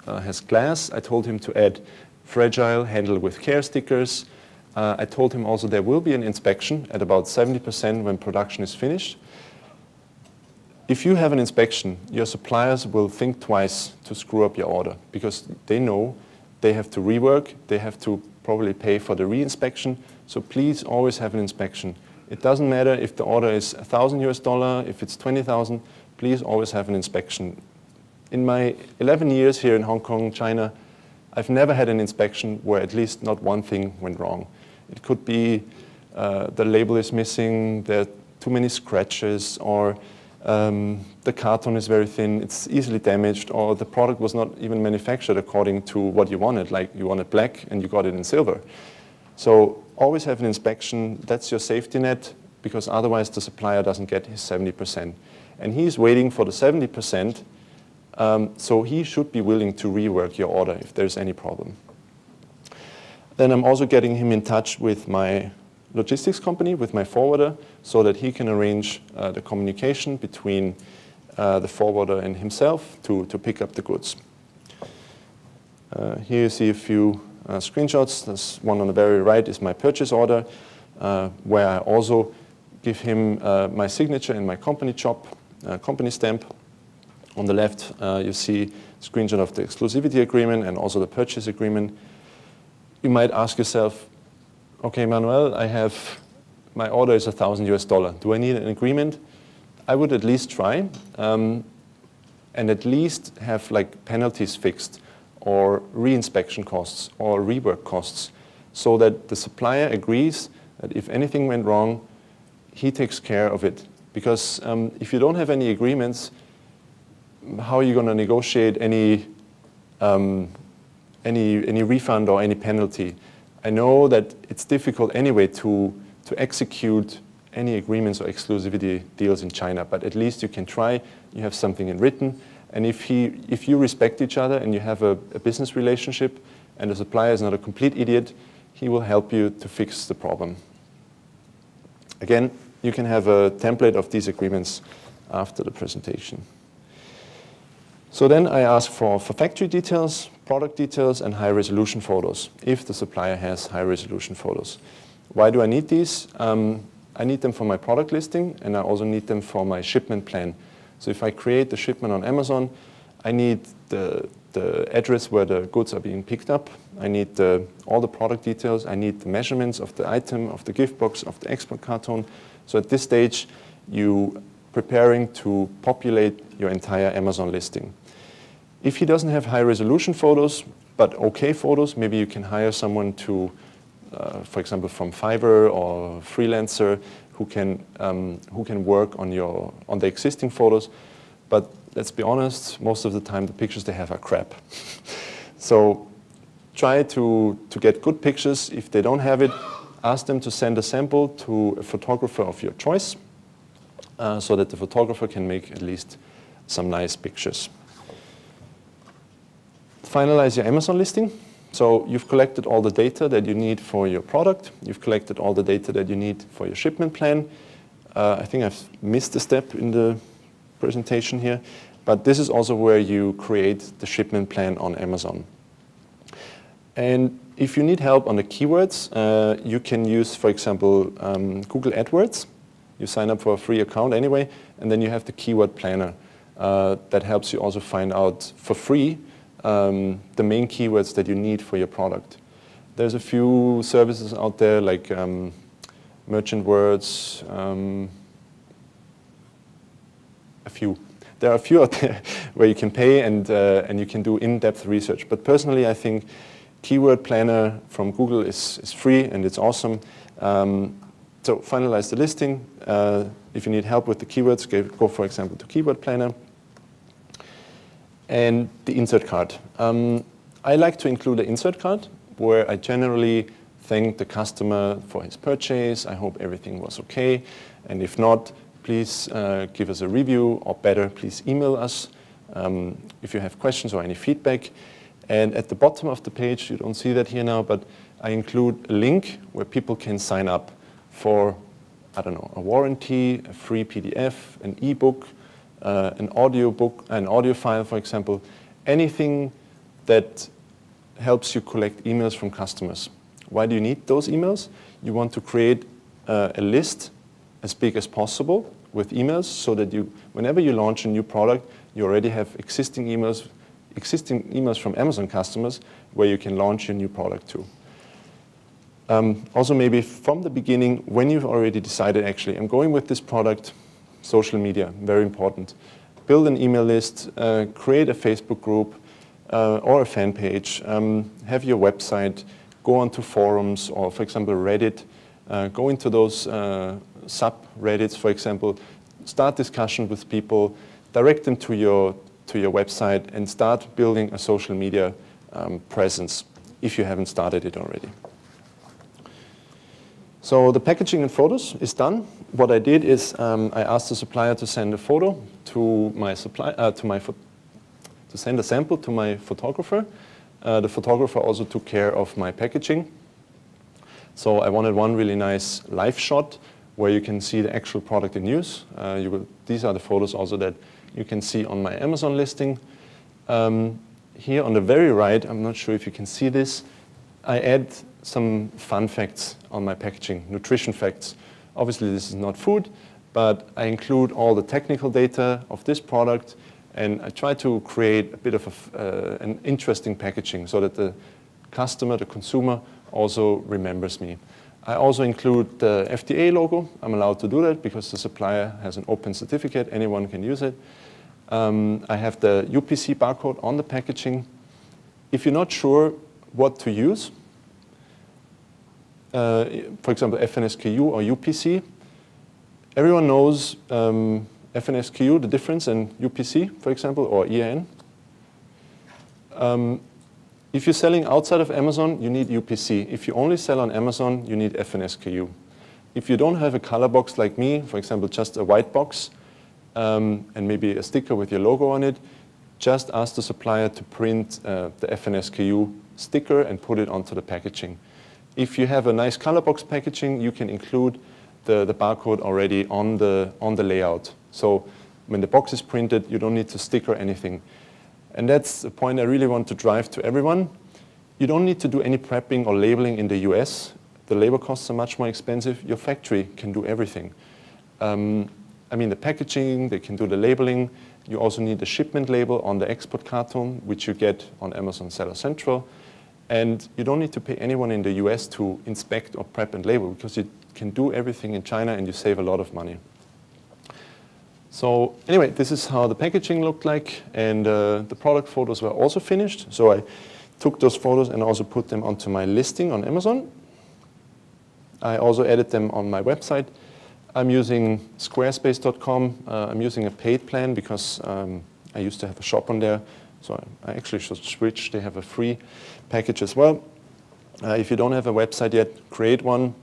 has glass, I told him to add fragile, handle with care stickers. I told him also there will be an inspection at about 70% when production is finished. If you have an inspection, your suppliers will think twice to screw up your order because they know they have to rework, they have to probably pay for the re-inspection. So please always have an inspection. It doesn't matter if the order is $1,000, if it's 20,000, please always have an inspection. In my 11 years here in Hong Kong, China, I've never had an inspection where at least not one thing went wrong. It could be the label is missing, there are too many scratches, or the carton is very thin, it's easily damaged, or the product was not even manufactured according to what you wanted, like you wanted black and you got it in silver. So always have an inspection. That's your safety net, because otherwise the supplier doesn't get his 70%. And he's waiting for the 70%, so he should be willing to rework your order if there's any problem. Then I'm also getting him in touch with my logistics company, with my forwarder, so that he can arrange the communication between the forwarder and himself to pick up the goods. Here you see a few screenshots. This one on the very right is my purchase order, where I also give him my signature and my company company stamp. On the left, you see a screenshot of the exclusivity agreement and also the purchase agreement. You might ask yourself, okay, Manuel, my order is $1,000. Do I need an agreement? I would at least try, and at least have like penalties fixed, or re-inspection costs, or rework costs, so that the supplier agrees that if anything went wrong, he takes care of it. Because if you don't have any agreements, how are you going to negotiate any refund or any penalty? I know that it's difficult anyway to execute any agreements or exclusivity deals in China, but at least you can try. You have something in written. And if you respect each other and you have a business relationship and the supplier is not a complete idiot, he will help you to fix the problem. Again, you can have a template of these agreements after the presentation. So then I ask for factory details, product details, and high-resolution photos, if the supplier has high-resolution photos. Why do I need these? I need them for my product listing, and I also need them for my shipment plan. So if I create the shipment on Amazon, I need the address where the goods are being picked up. I need all the product details. I need the measurements of the item, of the gift box, of the export carton. So at this stage, you preparing to populate your entire Amazon listing. If he doesn't have high-resolution photos, but okay photos, maybe you can hire someone to for example, from Fiverr or Freelancer, who can work on the existing photos. But let's be honest, most of the time the pictures they have are crap. So try to get good pictures. If they don't have it, ask them to send a sample to a photographer of your choice, so that the photographer can make at least some nice pictures. Finalize your Amazon listing. So you've collected all the data that you need for your product. You've collected all the data that you need for your shipment plan. I think I've missed a step in the presentation here, but this is also where you create the shipment plan on Amazon. And if you need help on the keywords, you can use, for example, Google AdWords. You sign up for a free account anyway, and then you have the keyword planner that helps you also find out for free the main keywords that you need for your product. There's a few services out there like Merchant Words, There are a few out there where you can pay and you can do in-depth research. But personally, I think Keyword Planner from Google is free and it's awesome. So finalize the listing. If you need help with the keywords, go for example to Keyword Planner. And the insert card. I like to include an insert card where I generally thank the customer for his purchase. I hope everything was okay. And if not, please give us a review, or better, please email us if you have questions or any feedback. And at the bottom of the page, you don't see that here now, but I include a link where people can sign up for, I don't know, a warranty, a free PDF, an ebook, an audio book, an audio file, for example, anything that helps you collect emails from customers. Why do you need those emails? You want to create a list as big as possible with emails so that whenever you launch a new product, you already have existing emails from Amazon customers where you can launch your new product to. Also maybe from the beginning, when you've already decided, actually, I'm going with this product, social media, very important. Build an email list, create a Facebook group or a fan page, have your website, go onto forums or, for example, Reddit, go into those subreddits, for example, start discussion with people, direct them to your website and start building a social media presence if you haven't started it already. So the packaging and photos is done. What I did is I asked the supplier to send a photo to my to send a sample to my photographer. The photographer also took care of my packaging. So I wanted one really nice live shot where you can see the actual product in use. These are the photos also that you can see on my Amazon listing. Here on the very right, I'm not sure if you can see this, I add some fun facts on my packaging, nutrition facts. Obviously this is not food, but I include all the technical data of this product and I try to create a bit of an interesting packaging so that the customer, the consumer, also remembers me. I also include the FDA logo. I'm allowed to do that because the supplier has an open certificate. Anyone can use it. I have the UPC barcode on the packaging. If you're not sure what to use, for example, FNSKU or UPC, everyone knows FNSKU, the difference, and UPC, for example, or EAN. If you're selling outside of Amazon, you need UPC. If you only sell on Amazon, you need FNSKU. If you don't have a color box like me, for example, just a white box, and maybe a sticker with your logo on it, just ask the supplier to print the FNSKU sticker and put it onto the packaging. If you have a nice color box packaging, you can include the barcode already on the layout. So when the box is printed, you don't need to sticker anything. And that's the point I really want to drive to everyone. You don't need to do any prepping or labeling in the US. The labor costs are much more expensive. Your factory can do everything. I mean, the packaging, they can do the labeling. You also need the shipment label on the export carton, which you get on Amazon Seller Central. And you don't need to pay anyone in the US to inspect or prep and label because you can do everything in China and you save a lot of money. So anyway, this is how the packaging looked like, and the product photos were also finished. So I took those photos and also put them onto my listing on Amazon. I also edit them on my website. I'm using squarespace.com. I'm using a paid plan because I used to have a shop on there. So I actually should switch. They have a free package as well. If you don't have a website yet, create one.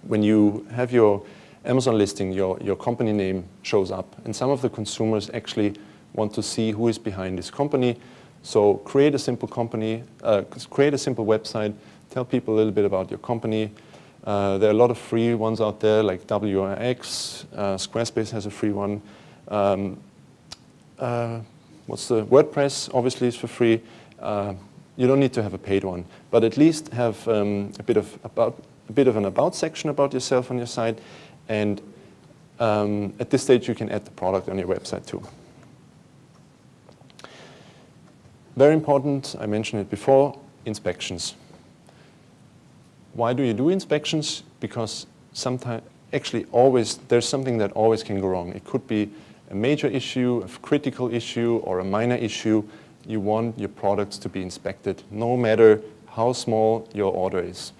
When you have your Amazon listing, your company name shows up. And some of the consumers actually want to see who is behind this company. So create a simple company, create a simple website, tell people a little bit about your company. There are a lot of free ones out there, like WRX. Squarespace has a free one. WordPress obviously is for free. You don't need to have a paid one, but at least have a bit of an about section about yourself on your site, and at this stage you can add the product on your website too. Very important, I mentioned it before, inspections. Why do you do inspections? Because sometimes, actually always, there's something that always can go wrong. It could be a major issue, a critical issue, or a minor issue. You want your products to be inspected, no matter how small your order is.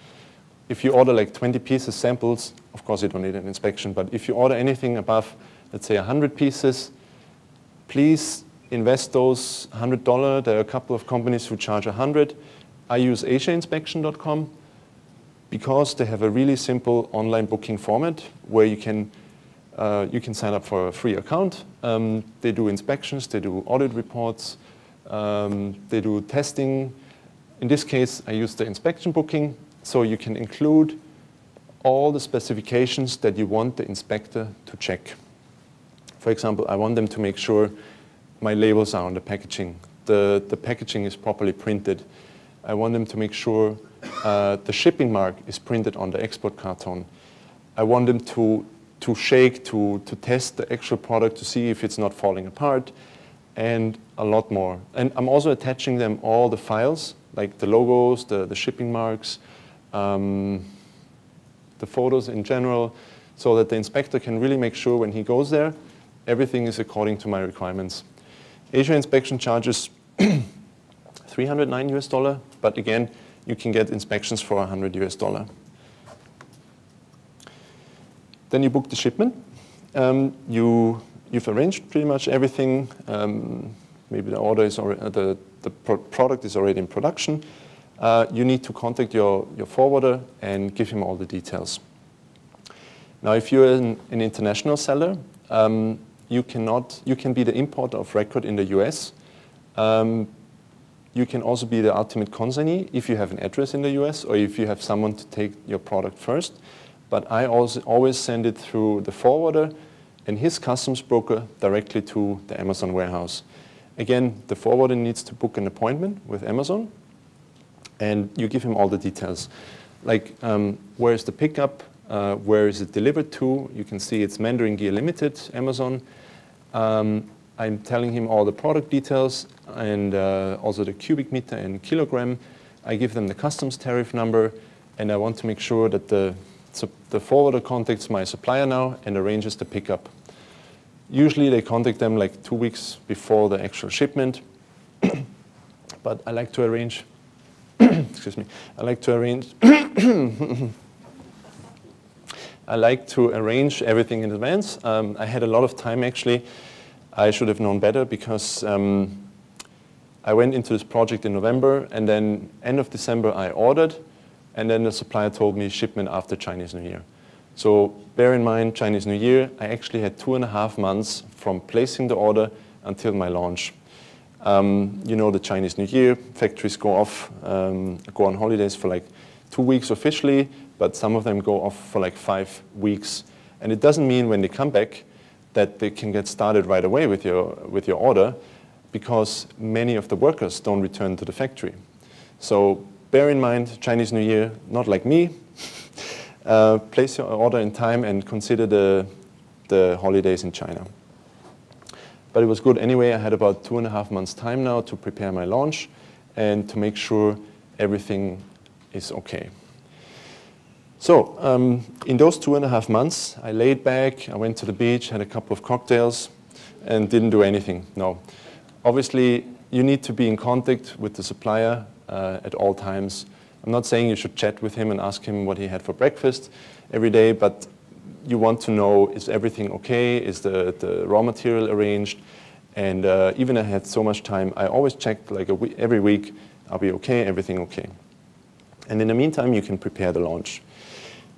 If you order like 20 pieces samples, of course you don't need an inspection, but if you order anything above, let's say 100 pieces, please invest those $100. There are a couple of companies who charge 100. I use asiainspection.com because they have a really simple online booking format where you can sign up for a free account. They do inspections, they do audit reports, they do testing. In this case, I use the inspection booking, so you can include all the specifications that you want the inspector to check. For example, I want them to make sure my labels are on the packaging, the packaging is properly printed. I want them to make sure the shipping mark is printed on the export carton. I want them to shake, to test the actual product to see if it's not falling apart, and a lot more. And I'm also attaching them all the files, like the logos, the shipping marks, the photos in general, so that the inspector can really make sure when he goes there, everything is according to my requirements. Asia inspection charges $309 US, but again, you can get inspections for $100 US. Then you book the shipment. You've arranged pretty much everything. Maybe the order is already, the product is already in production. You need to contact your forwarder and give him all the details. Now, if you're an international seller, you can be the importer of record in the US. You can also be the ultimate consignee if you have an address in the US or if you have someone to take your product first. But I also always send it through the forwarder and his customs broker directly to the Amazon warehouse. Again, the forwarder needs to book an appointment with Amazon, and you give him all the details. Like, where is the pickup? Where is it delivered to? You can see it's Mandarin Gear Limited, Amazon. I'm telling him all the product details and also the cubic meter and kilogram. I give them the customs tariff number, and I want to make sure that the forwarder contacts my supplier now and arranges the pickup. Usually they contact them like 2 weeks before the actual shipment, but I like to arrange, excuse me, I like to arrange everything in advance. I had a lot of time actually. I should have known better because I went into this project in November, and then end of December I ordered, and then the supplier told me shipment after Chinese New Year. So bear in mind, Chinese New Year, I actually had 2.5 months from placing the order until my launch. You know, the Chinese New Year, factories go off, go on holidays for like 2 weeks officially, but some of them go off for like 5 weeks. And it doesn't mean when they come back that they can get started right away with your order, because many of the workers don't return to the factory. So bear in mind, Chinese New Year, not like me. Place your order in time and consider the holidays in China. But it was good anyway. I had about 2.5 months time now to prepare my launch and to make sure everything is okay. So in those 2.5 months, I laid back, I went to the beach, had a couple of cocktails, and didn't do anything, no. Obviously, you need to be in contact with the supplier at all times. I'm not saying you should chat with him and ask him what he had for breakfast every day, but you want to know, is everything okay? Is the raw material arranged? And even I had so much time, I always checked like every week, I'll be okay, everything okay. And in the meantime, you can prepare the launch.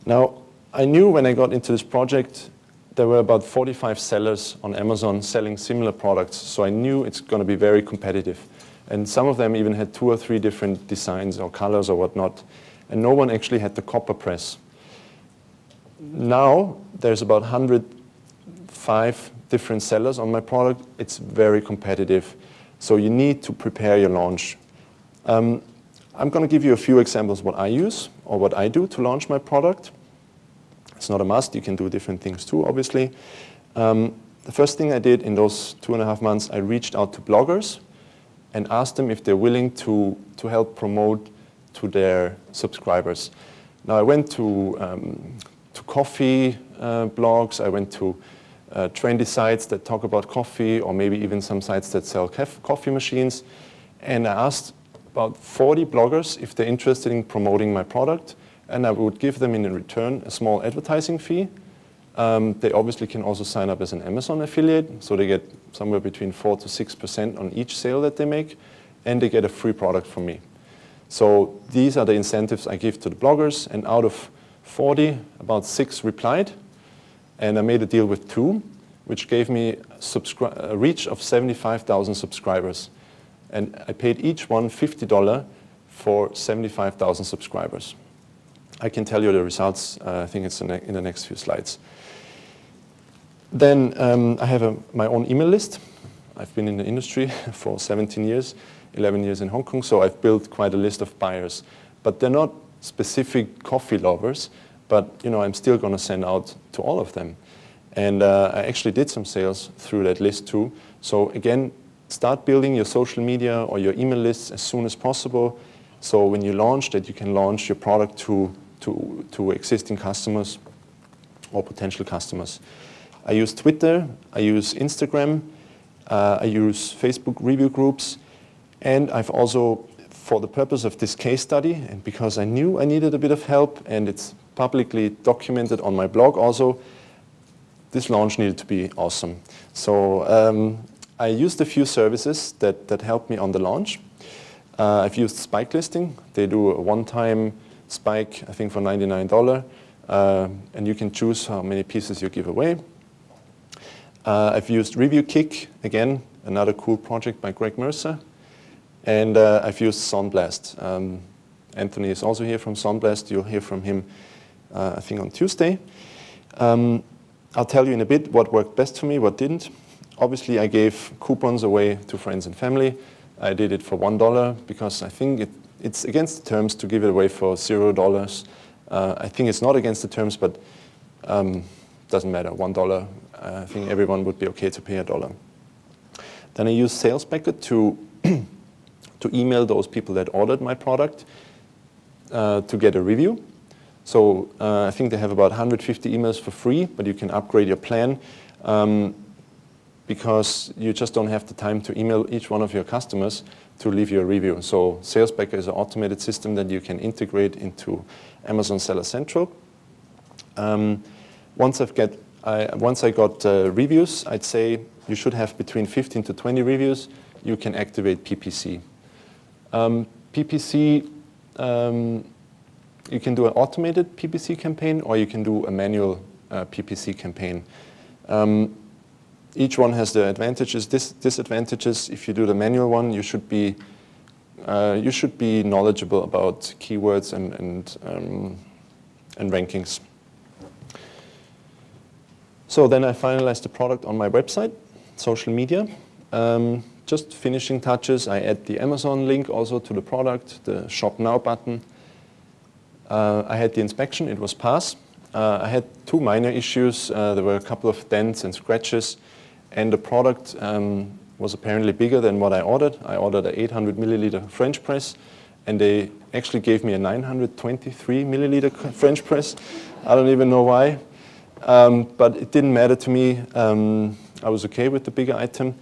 Now, I knew when I got into this project, there were about 45 sellers on Amazon selling similar products, so I knew it's going to be very competitive. And some of them even had 2 or 3 different designs or colors or whatnot, and no one actually had the copper press. Now, there's about 105 different sellers on my product. It's very competitive, so you need to prepare your launch. I'm going to give you a few examples what I use or what I do to launch my product. It's not a must. You can do different things too, obviously. The first thing I did in those 2.5 months, I reached out to bloggers and asked them if they're willing to help promote to their subscribers. Now, I went to coffee blogs. I went to trendy sites that talk about coffee, or maybe even some sites that sell coffee machines. And I asked about 40 bloggers if they're interested in promoting my product, and I would give them in return a small advertising fee. They obviously can also sign up as an Amazon affiliate, so they get somewhere between 4 to 6% on each sale that they make, and they get a free product from me. So these are the incentives I give to the bloggers, and out of 40, about 6 replied, and I made a deal with 2, which gave me a reach of 75,000 subscribers. And I paid each one $50 for 75,000 subscribers. I can tell you the results. I think it's in the next few slides. Then I have my own email list. I've been in the industry for 17 years, 11 years in Hong Kong, so I've built quite a list of buyers. But they're not specific coffee lovers, but I'm still going to send out to all of them. And I actually did some sales through that list too. So again, start building your social media or your email lists as soon as possible. So when you launch that, you can launch your product to existing customers or potential customers. I use Twitter, I use Instagram, I use Facebook review groups, and I've also, for the purpose of this case study, and because I knew I needed a bit of help, and it's publicly documented on my blog also, this launch needed to be awesome. So I used a few services that helped me on the launch. I've used Spike Listing. They do a one-time spike, I think for $99, and you can choose how many pieces you give away. I've used Review Kick, again, another cool project by Greg Mercer. And I've used Sunblast. Anthony is also here from Sunblast. You'll hear from him, I think, on Tuesday. I'll tell you in a bit what worked best for me, what didn't. Obviously, I gave coupons away to friends and family. I did it for $1 because I think it's against the terms to give it away for $0. I think it's not against the terms, but doesn't matter, $1. I think everyone would be okay to pay $1. Then I used SalesPacket to email those people that ordered my product to get a review. So I think they have about 150 emails for free, but you can upgrade your plan because you just don't have the time to email each one of your customers to leave you a review. So SalesPacket is an automated system that you can integrate into Amazon Seller Central. Once I got reviews, I'd say you should have between 15 to 20 reviews. You can activate PPC. PPC, you can do an automated PPC campaign, or you can do a manual PPC campaign. Each one has the advantages, disadvantages. If you do the manual one, you should be knowledgeable about keywords and rankings. So then I finalized the product on my website, social media. Just finishing touches. I add the Amazon link also to the product, the Shop Now button. I had the inspection, it was pass. I had 2 minor issues. There were a couple of dents and scratches, and the product was apparently bigger than what I ordered. I ordered an 800 milliliter French press, and they actually gave me a 923 milliliter French press. I don't even know why, but it didn't matter to me. I was okay with the bigger item.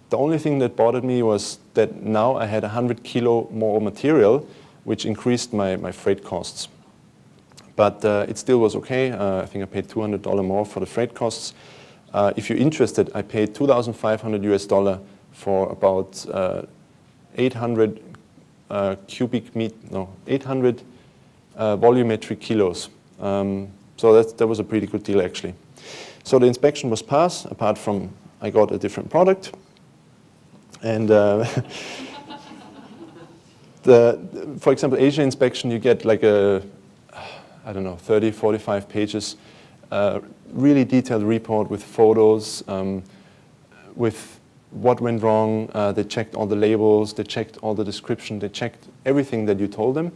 The only thing that bothered me was that now I had 100 kilo more material, which increased my freight costs. But it still was okay. I think I paid $200 more for the freight costs. If you're interested, I paid $2,500 US for about 800 800 volumetric kilos. So that was a pretty good deal, actually. So the inspection was passed, apart from I got a different product. And for example, Asia inspection, you get like a, I don't know, 30, 45 pages, really detailed report with photos, with what went wrong. They checked all the labels, they checked all the description, they checked everything that you told them.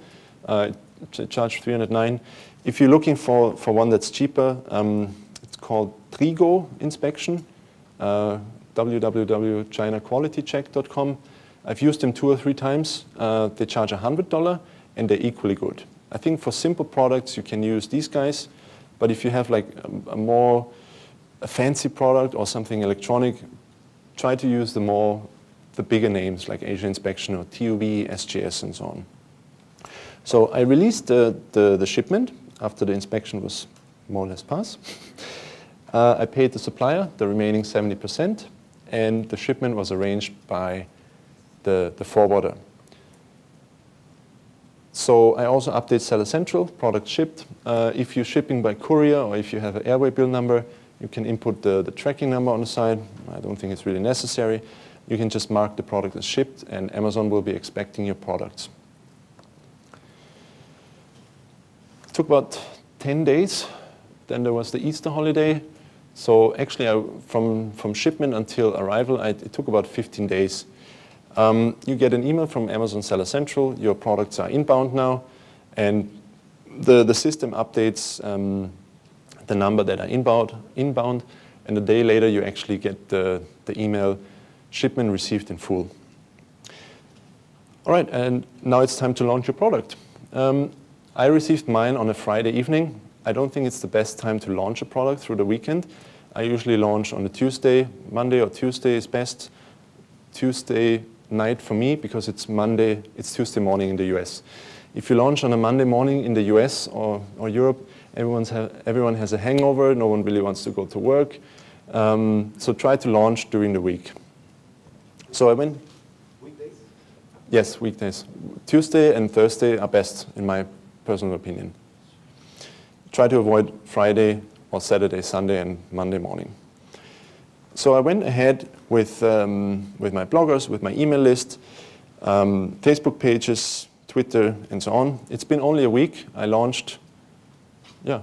Charged $309. If you're looking for one that's cheaper, it's called Trigo inspection, www.chinaqualitycheck.com. I've used them 2 or 3 times. They charge $100, and they're equally good. I think for simple products, you can use these guys. But if you have like a fancy product or something electronic, try to use the bigger names like Asia Inspection or TUV, SGS, and so on. So I released the shipment after the inspection was more or less passed. I paid the supplier the remaining 70%, and the shipment was arranged by the forwarder. So I also update Seller Central, product shipped. If you're shipping by courier or if you have an airway bill number, you can input the tracking number on the side. I don't think it's really necessary. You can just mark the product as shipped, and Amazon will be expecting your products. It took about 10 days. Then there was the Easter holiday. So actually, from shipment until arrival, it took about 15 days. You get an email from Amazon Seller Central. Your products are inbound now, and the system updates the number that are inbound, and a day later you actually get the email, shipment received in full. All right, and now it's time to launch your product. I received mine on a Friday evening. I don't think it's the best time to launch a product through the weekend. I usually launch on a Tuesday. Monday or Tuesday is best. Tuesday night for me because it's Tuesday morning in the US. If you launch on a Monday morning in the US or Europe, everyone has a hangover. No one really wants to go to work. So try to launch during the week. So I went. Weekdays? Yes, weekdays. Tuesday and Thursday are best, in my personal opinion. Try to avoid Friday or Saturday, Sunday, and Monday morning. So I went ahead with my bloggers, with my email list, Facebook pages, Twitter, and so on. It's been only a week. I launched,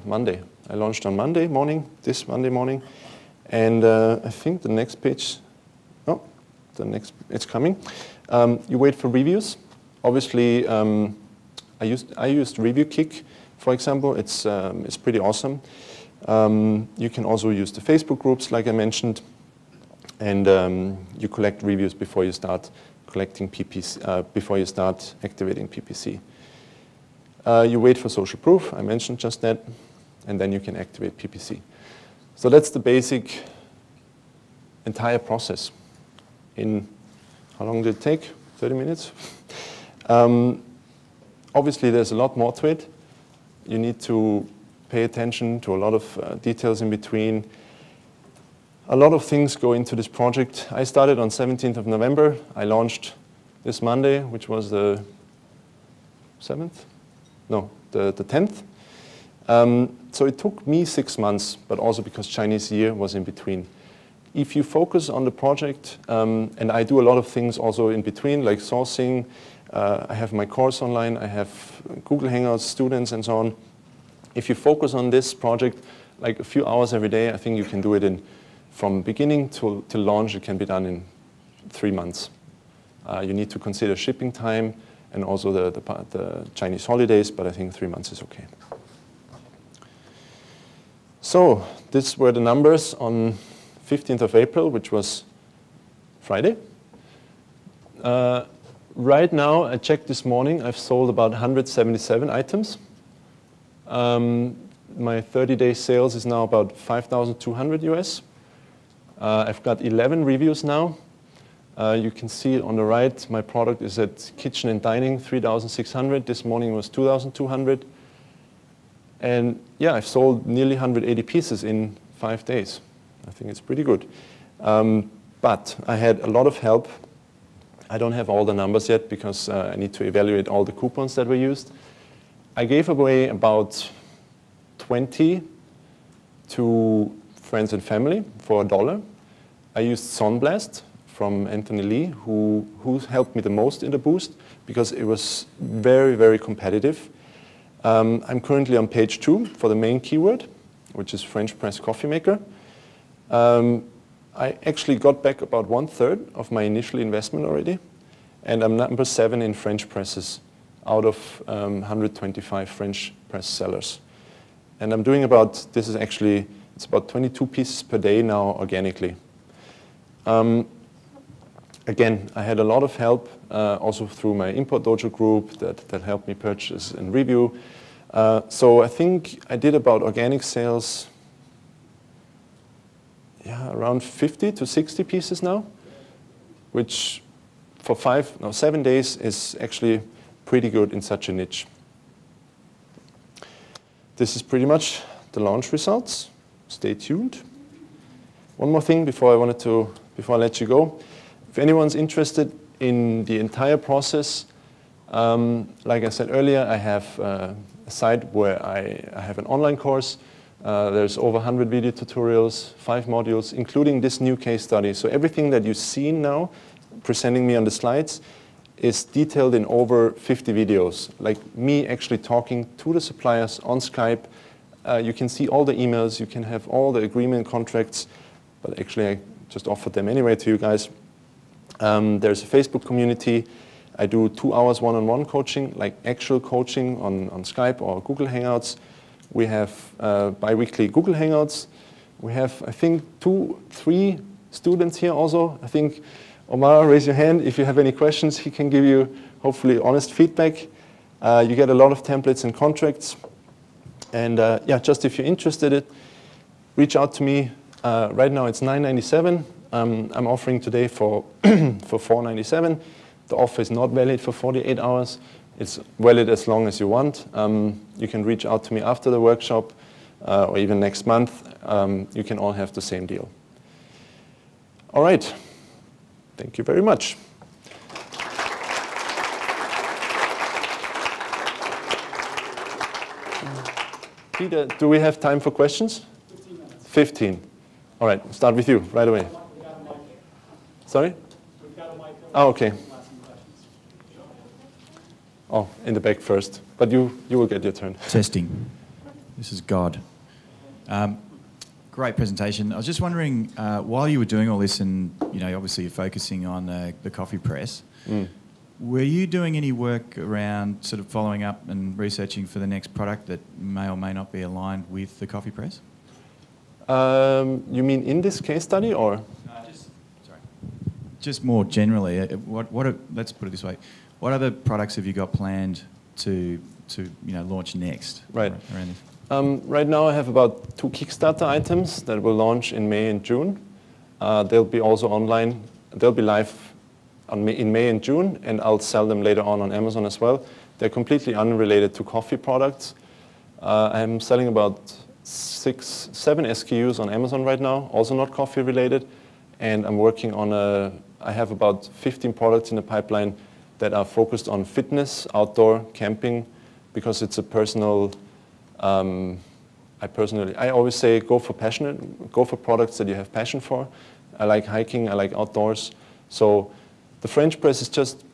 Monday. I launched on Monday morning, this Monday morning. And I think the next page, it's coming. You wait for reviews. Obviously, I used ReviewKick, for example. It's pretty awesome. You can also use the Facebook groups, like I mentioned. And you collect reviews before you start collecting PPC, before you start activating PPC. You wait for social proof, I mentioned just that, and then you can activate PPC. So that's the basic entire process. In how long did it take? 30 minutes? Obviously, there's a lot more to it. You need to pay attention to a lot of details in between. A lot of things go into this project. I started on 17th of November. I launched this Monday, which was the 7th? No, the 10th. So it took me 6 months, but also because Chinese Year was in between. If you focus on the project, and I do a lot of things also in between, like sourcing, I have my course online, I have Google Hangouts, students, and so on. If you focus on this project, like a few hours every day, I think you can do it from beginning to launch. It can be done in 3 months. You need to consider shipping time and also the Chinese holidays, but I think 3 months is okay. So these were the numbers on 15th of April, which was Friday. Right now, I checked this morning, I've sold about 177 items. My 30-day sales is now about 5,200 US. I've got 11 reviews now. You can see on the right, my product is at kitchen and dining, 3,600. This morning was 2,200. And yeah, I've sold nearly 180 pieces in 5 days. I think it's pretty good. But I had a lot of help. I don't have all the numbers yet because I need to evaluate all the coupons that were used. I gave away about 20 to friends and family for $1. I used Sunblast from Anthony Lee, who helped me the most in the boost because it was very, very competitive. I'm currently on page 2 for the main keyword, which is French press coffee maker. I actually got back about 1/3 of my initial investment already, and I'm number 7 in French presses out of 125 French press sellers. And I'm doing about, this is actually, it's about 22 pieces per day now organically. Again, I had a lot of help also through my Import Dojo group that helped me purchase and review. So I think I did about organic sales, yeah, around 50 to 60 pieces now, which for 7 days is actually pretty good in such a niche. This is pretty much the launch results. Stay tuned. One more thing before I let you go. If anyone's interested in the entire process, like I said earlier, I have a site where I have an online course. There's over 100 video tutorials, 5 modules, including this new case study. So everything that you've seen now, presenting me on the slides, is detailed in over 50 videos, like me actually talking to the suppliers on Skype. You can see all the emails, you can have all the agreement contracts, but actually I just offered them anyway to you guys. There's a Facebook community. I do 2 hours one-on-one coaching, like actual coaching on Skype or Google Hangouts. We have bi-weekly Google Hangouts. We have, I think, 2, 3 students here also. I think, Omar, raise your hand if you have any questions. He can give you, hopefully, honest feedback. You get a lot of templates and contracts. And yeah, just if you're interested, reach out to me. Right now it's $9.97. I'm offering today for $4.97. The offer is not valid for 48 hours. It's valid as long as you want. You can reach out to me after the workshop or even next month. You can all have the same deal. All right. Thank you very much. Peter, do we have time for questions? 15 minutes. 15. All right, start with you right away. We've got a mic. Sorry? We've got a mic. Oh, okay. We'll ask some questions. Oh, in the back first. But you will get your turn. Testing. This is God. Great presentation. I was just wondering, while you were doing all this and, you know, obviously you're focusing on the coffee press, were you doing any work around sort of following up and researching for the next product that may or may not be aligned with the coffee press? You mean in this case study or? Sorry. Just more generally, let's put it this way. What other products have you got planned to launch next? Right. Around this? Right now I have about 2 Kickstarter items that will launch in May and June. They'll be also online. They'll be live in May and June, and I'll sell them later on Amazon as well. They're completely unrelated to coffee products. I'm selling about 6, 7 SKUs on Amazon right now, also not coffee related. And I'm working on I have about 15 products in the pipeline that are focused on fitness, outdoor, camping, because it's a personal, I always say go for products that you have passion for. I like hiking, I like outdoors. So the French press is just,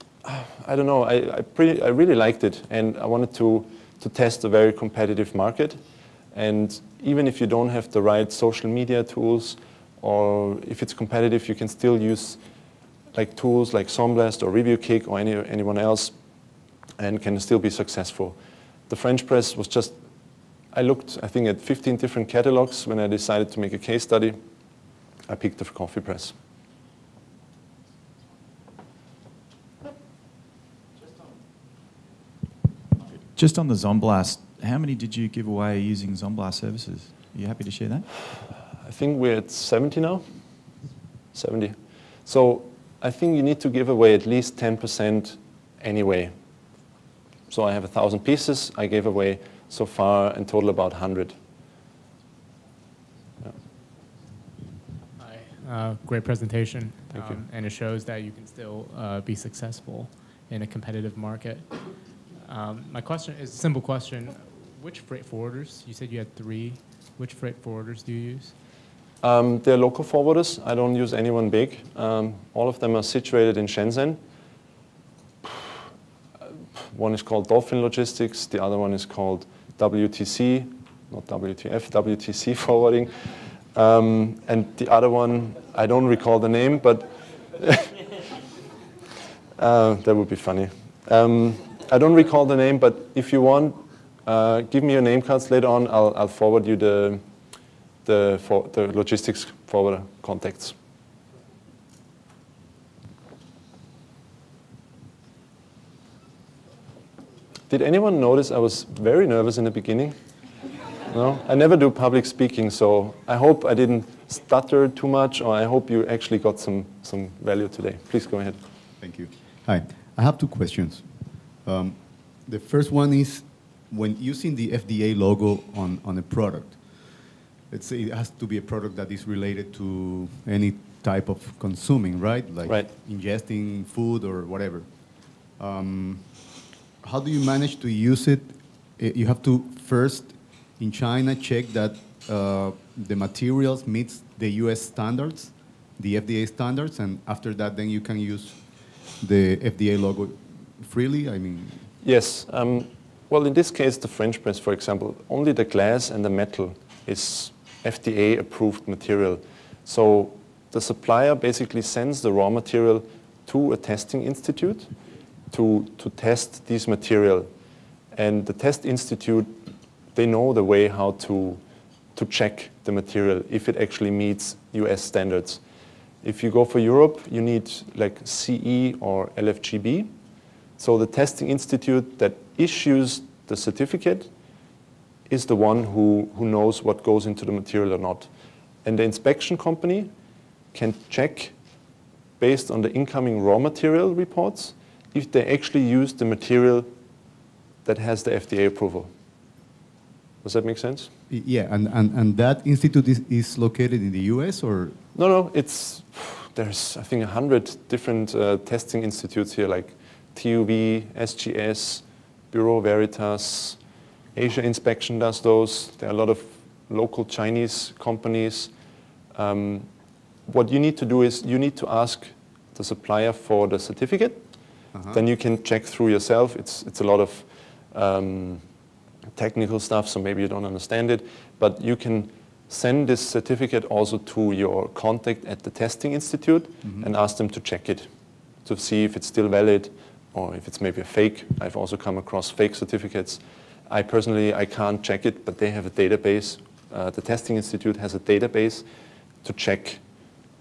I don't know, I really liked it, and I wanted to test a very competitive market. And even if you don't have the right social media tools, or if it's competitive, you can still use like tools like Sunblast or ReviewKick or anyone else, and can still be successful. The French press was just, I looked, I think, at 15 different catalogs when I decided to make a case study. I picked the coffee press. Just on the Zonblast, how many did you give away using Zonblast services? Are you happy to share that? I think we're at 70 now. 70. So I think you need to give away at least 10% anyway. So I have 1,000 pieces. I gave away so far in total about 100. Yeah. Hi. Great presentation. Thank you. And it shows that you can still be successful in a competitive market. My question is a simple question. Which freight forwarders? You said you had 3. Which freight forwarders do you use? They're local forwarders. I don't use anyone big. All of them are situated in Shenzhen. One is called Dolphin Logistics. The other one is called WTC, not WTF, WTC Forwarding. And the other one, I don't recall the name, but that would be funny. I don't recall the name, but if you want, give me your name cards later on. I'll forward you the logistics forwarder contacts. Did anyone notice I was very nervous in the beginning? No, I never do public speaking, so I hope I didn't stutter too much, or I hope you actually got some value today. Please go ahead. Thank you. Hi, I have 2 questions. The first one is, when using the FDA logo on a product, let's say it has to be a product that is related to any type of consuming, right? Like ingesting food or whatever. How do you manage to use it? You have to first, in China, check that the materials meets the US standards, the FDA standards, and after that, then you can use the FDA logo freely? I mean... Yes. Well, in this case, the French press, for example, only the glass and the metal is FDA-approved material. So the supplier basically sends the raw material to a testing institute to test this material. And the test institute, they know the way how to check the material, if it actually meets US standards. If you go for Europe, you need like CE or LFGB. So the testing institute that issues the certificate is the one who knows what goes into the material or not. And the inspection company can check, based on the incoming raw material reports, if they actually use the material that has the FDA approval. Does that make sense? Yeah, and that institute is located in the US, or? No, there's, I think, 100 different testing institutes here, like TUV, SGS, Bureau Veritas, Asia Inspection does those. There are a lot of local Chinese companies. What you need to do is you need to ask the supplier for the certificate. Then you can check through yourself. It's a lot of technical stuff, so maybe you don't understand it. But you can send this certificate also to your contact at the testing institute and ask them to check it, to see if it's still valid or if it's maybe a fake. I've also come across fake certificates. I can't check it, but they have a database. The testing institute has a database to check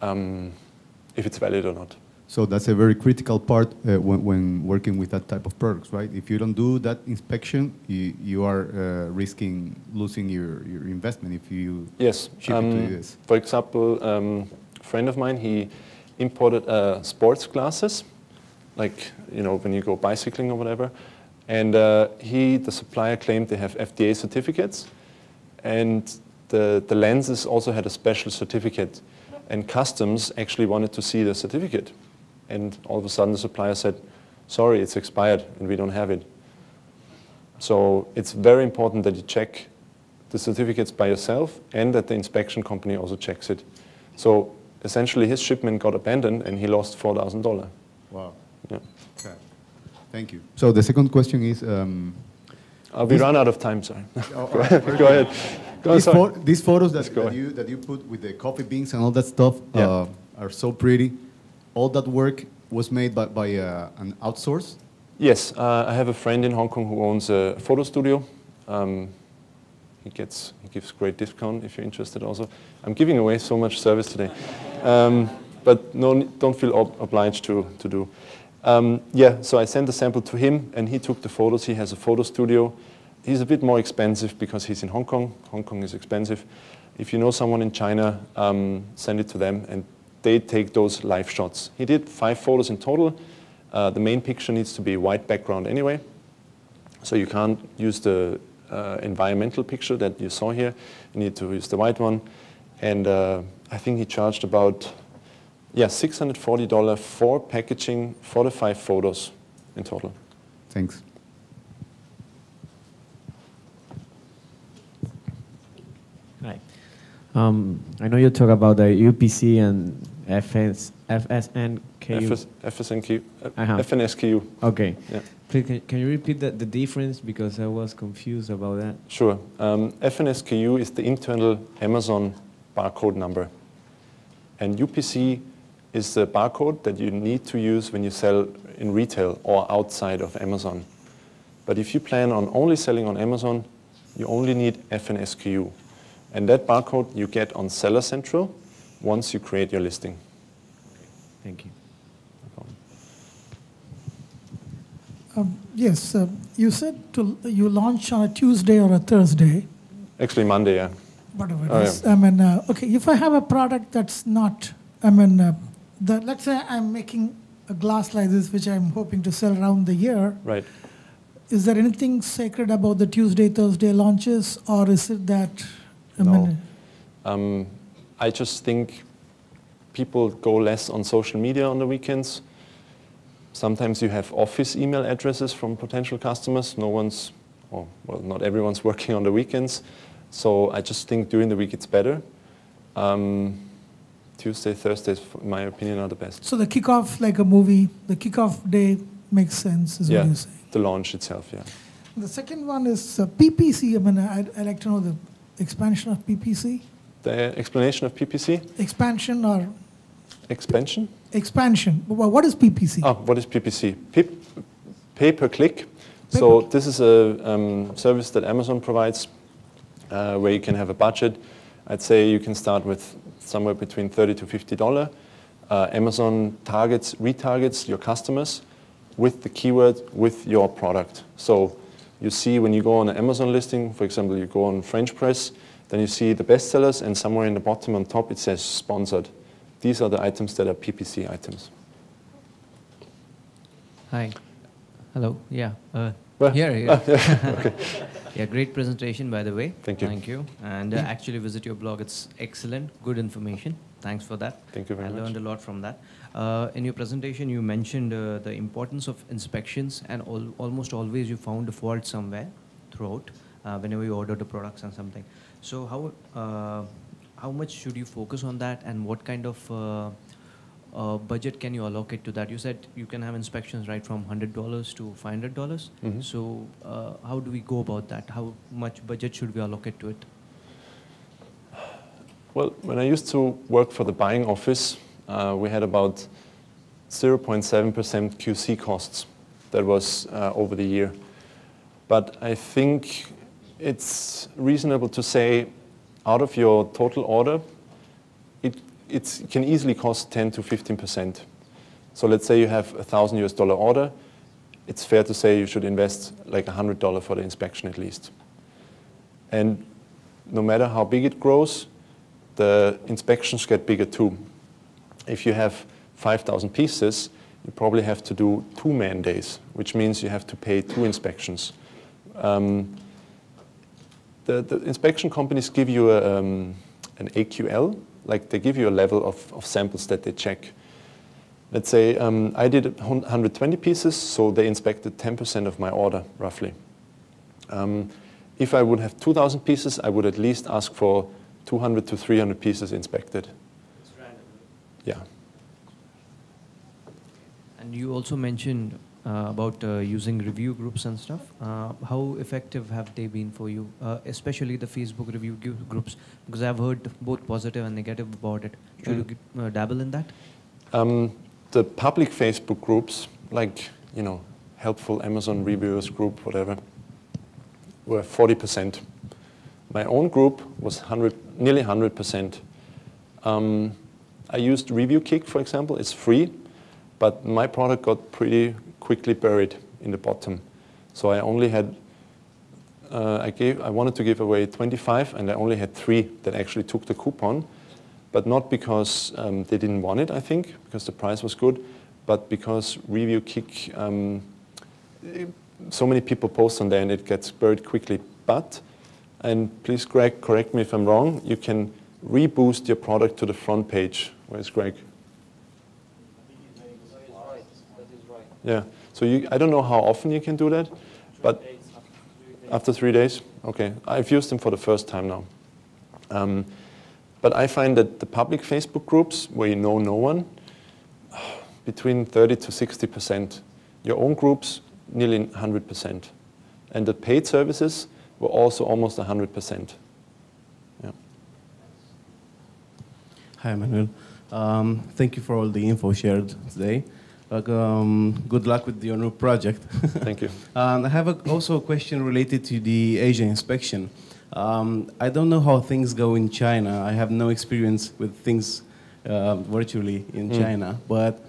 if it's valid or not. So that's a very critical part when working with that type of products, right? If you don't do that inspection, you are risking losing your investment if you ship it to the US. For example, a friend of mine, he imported sports glasses, like when you go bicycling or whatever, and the supplier claimed they have FDA certificates, and the lenses also had a special certificate, and customs actually wanted to see the certificate. And all of a sudden the supplier said, sorry, it's expired and we don't have it. So it's very important that you check the certificates by yourself and that the inspection company also checks it. So essentially his shipment got abandoned and he lost $4,000. Wow. Yeah. Okay. Thank you. So the second question is... we run out of time, sorry. Go ahead. These photos that you put with the coffee beans and all that stuff are so pretty. All that work was made by an outsource? Yes, I have a friend in Hong Kong who owns a photo studio. He gives great discount if you're interested also. I'm giving away so much service today. But no, don't feel obliged to do. So I sent the sample to him and he took the photos. He has a photo studio. He's a bit more expensive because he's in Hong Kong. Hong Kong is expensive. If you know someone in China, send it to them and they take those live shots. He did 5 photos in total. The main picture needs to be white background anyway, so you can't use the environmental picture that you saw here. You need to use the white one. And I think he charged about $640 for packaging 45 photos in total. Thanks. Hi. I know you talk about the UPC and FSNKU. FNSKU. Okay. Yeah. Please, can you repeat the difference, because I was confused about that? Sure. FNSKU is the internal Amazon barcode number. And UPC is the barcode that you need to use when you sell in retail or outside of Amazon. But if you plan on only selling on Amazon, you only need FNSKU. And that barcode you get on Seller Central once you create your listing. Thank you. No problem. Yes, you said you launch on a Tuesday or a Thursday. Actually, Monday, yeah. Whatever it Oh, is. yeah. I mean, okay, if I have a product that's not, I mean, let's say I'm making a glass like this, which I'm hoping to sell around the year. Right. Is there anything sacred about the Tuesday, Thursday launches, or is it that? No. I just think people go less on social media on the weekends. Sometimes you have office email addresses from potential customers. Not everyone's working on the weekends. So I just think during the week it's better. Tuesday, Thursdays, in my opinion, are the best. So the kickoff, like a movie, the kickoff day makes sense, is what you're saying. The launch itself, yeah. The second one is PPC. I mean, I'd like to know the expansion of PPC. The explanation of PPC? Expansion or? Expansion? Expansion. What is PPC? Oh, what is PPC? Pay per click. So this is a service that Amazon provides where you can have a budget. I'd say you can start with somewhere between $30 to $50. Amazon retargets your customers with the keyword with your product. So you see when you go on an Amazon listing, for example, you go on French press, then you see the bestsellers, and somewhere in the bottom on top it says sponsored. These are the items that are PPC items. Hi. Hello. Yeah. Well, Here. Okay. Yeah, great presentation, by the way. Thank you. Thank you. And actually visit your blog. It's excellent. Good information. Thanks for that. Thank you very much. I learned a lot from that. In your presentation, you mentioned the importance of inspections, and almost always you found a fault somewhere throughout whenever you ordered the products and something. So how much should you focus on that, and what kind of budget can you allocate to that? You said you can have inspections right from $100 to $500. Mm-hmm. So how do we go about that? How much budget should we allocate to it? Well, when I used to work for the buying office, we had about 0.7% QC costs. That was over the year. But I think it's reasonable to say out of your total order, it can easily cost 10 to 15%. So let's say you have $1,000 order. It's fair to say you should invest like $100 for the inspection at least. And no matter how big it grows, the inspections get bigger too. If you have 5,000 pieces, you probably have to do 2 man days, which means you have to pay 2 inspections. The inspection companies give you an AQL, like they give you a level of samples that they check. Let's say I did 120 pieces, so they inspected 10% of my order, roughly. If I would have 2,000 pieces, I would at least ask for 200 to 300 pieces inspected. It's random. Yeah. And you also mentioned about using review groups and stuff. How effective have they been for you, especially the Facebook review groups? Because I've heard both positive and negative about it. Should you dabble in that? The public Facebook groups, like helpful Amazon reviewers group, whatever, were 40%. My own group was nearly 100%. I used ReviewKick, for example. It's free, but my product got pretty quickly buried in the bottom. So I only had, I wanted to give away 25, and I only had 3 that actually took the coupon. but not because they didn't want it, I think, because the price was good, but because Review Kick, so many people post on there and it gets buried quickly. But, and please Greg, correct me if I'm wrong, you can reboost your product to the front page. Where's Greg? Yeah, so I don't know how often you can do that, but after 3 days? Okay, I've used them for the first time now. But I find that the public Facebook groups where you know no one, between 30 to 60%. Your own groups, nearly 100%. And the paid services were also almost 100%. Yeah. Hi, Manuel. Thank you for all the info shared today. Good luck with your new project. Thank you. I have also a question related to the Asia inspection. I don't know how things go in China. I have no experience with things virtually in China. But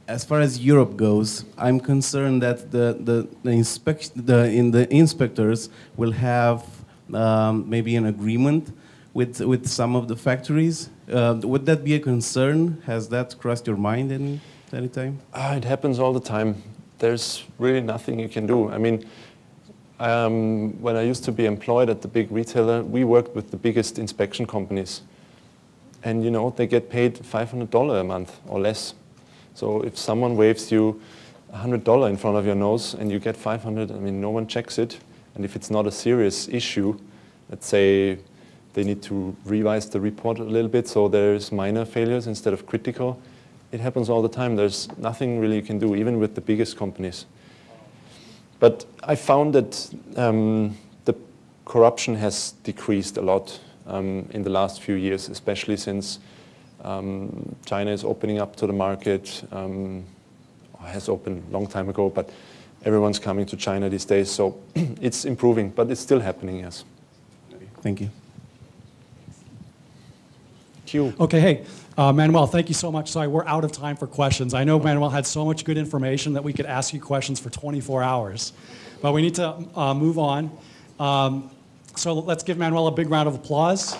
as far as Europe goes, I'm concerned that the inspectors will have maybe an agreement with some of the factories. Would that be a concern? Has that crossed your mind any time? It happens all the time. There's really nothing you can do. I mean, when I used to be employed at the big retailer, we worked with the biggest inspection companies. And you know, they get paid $500 a month or less. So if someone waves you $100 in front of your nose and you get 500, I mean, no one checks it. And if it's not a serious issue, let's say they need to revise the report a little bit so there's minor failures instead of critical, it happens all the time. There's nothing really you can do, even with the biggest companies. But I found that the corruption has decreased a lot in the last few years, especially since China is opening up to the market. Has opened a long time ago, but everyone's coming to China these days. So it's improving, but it's still happening, yes. Thank you. Q. Okay, hey, Manuel, thank you so much. Sorry, we're out of time for questions. I know Manuel had so much good information that we could ask you questions for 24 hours, but we need to move on. So let's give Manuel a big round of applause.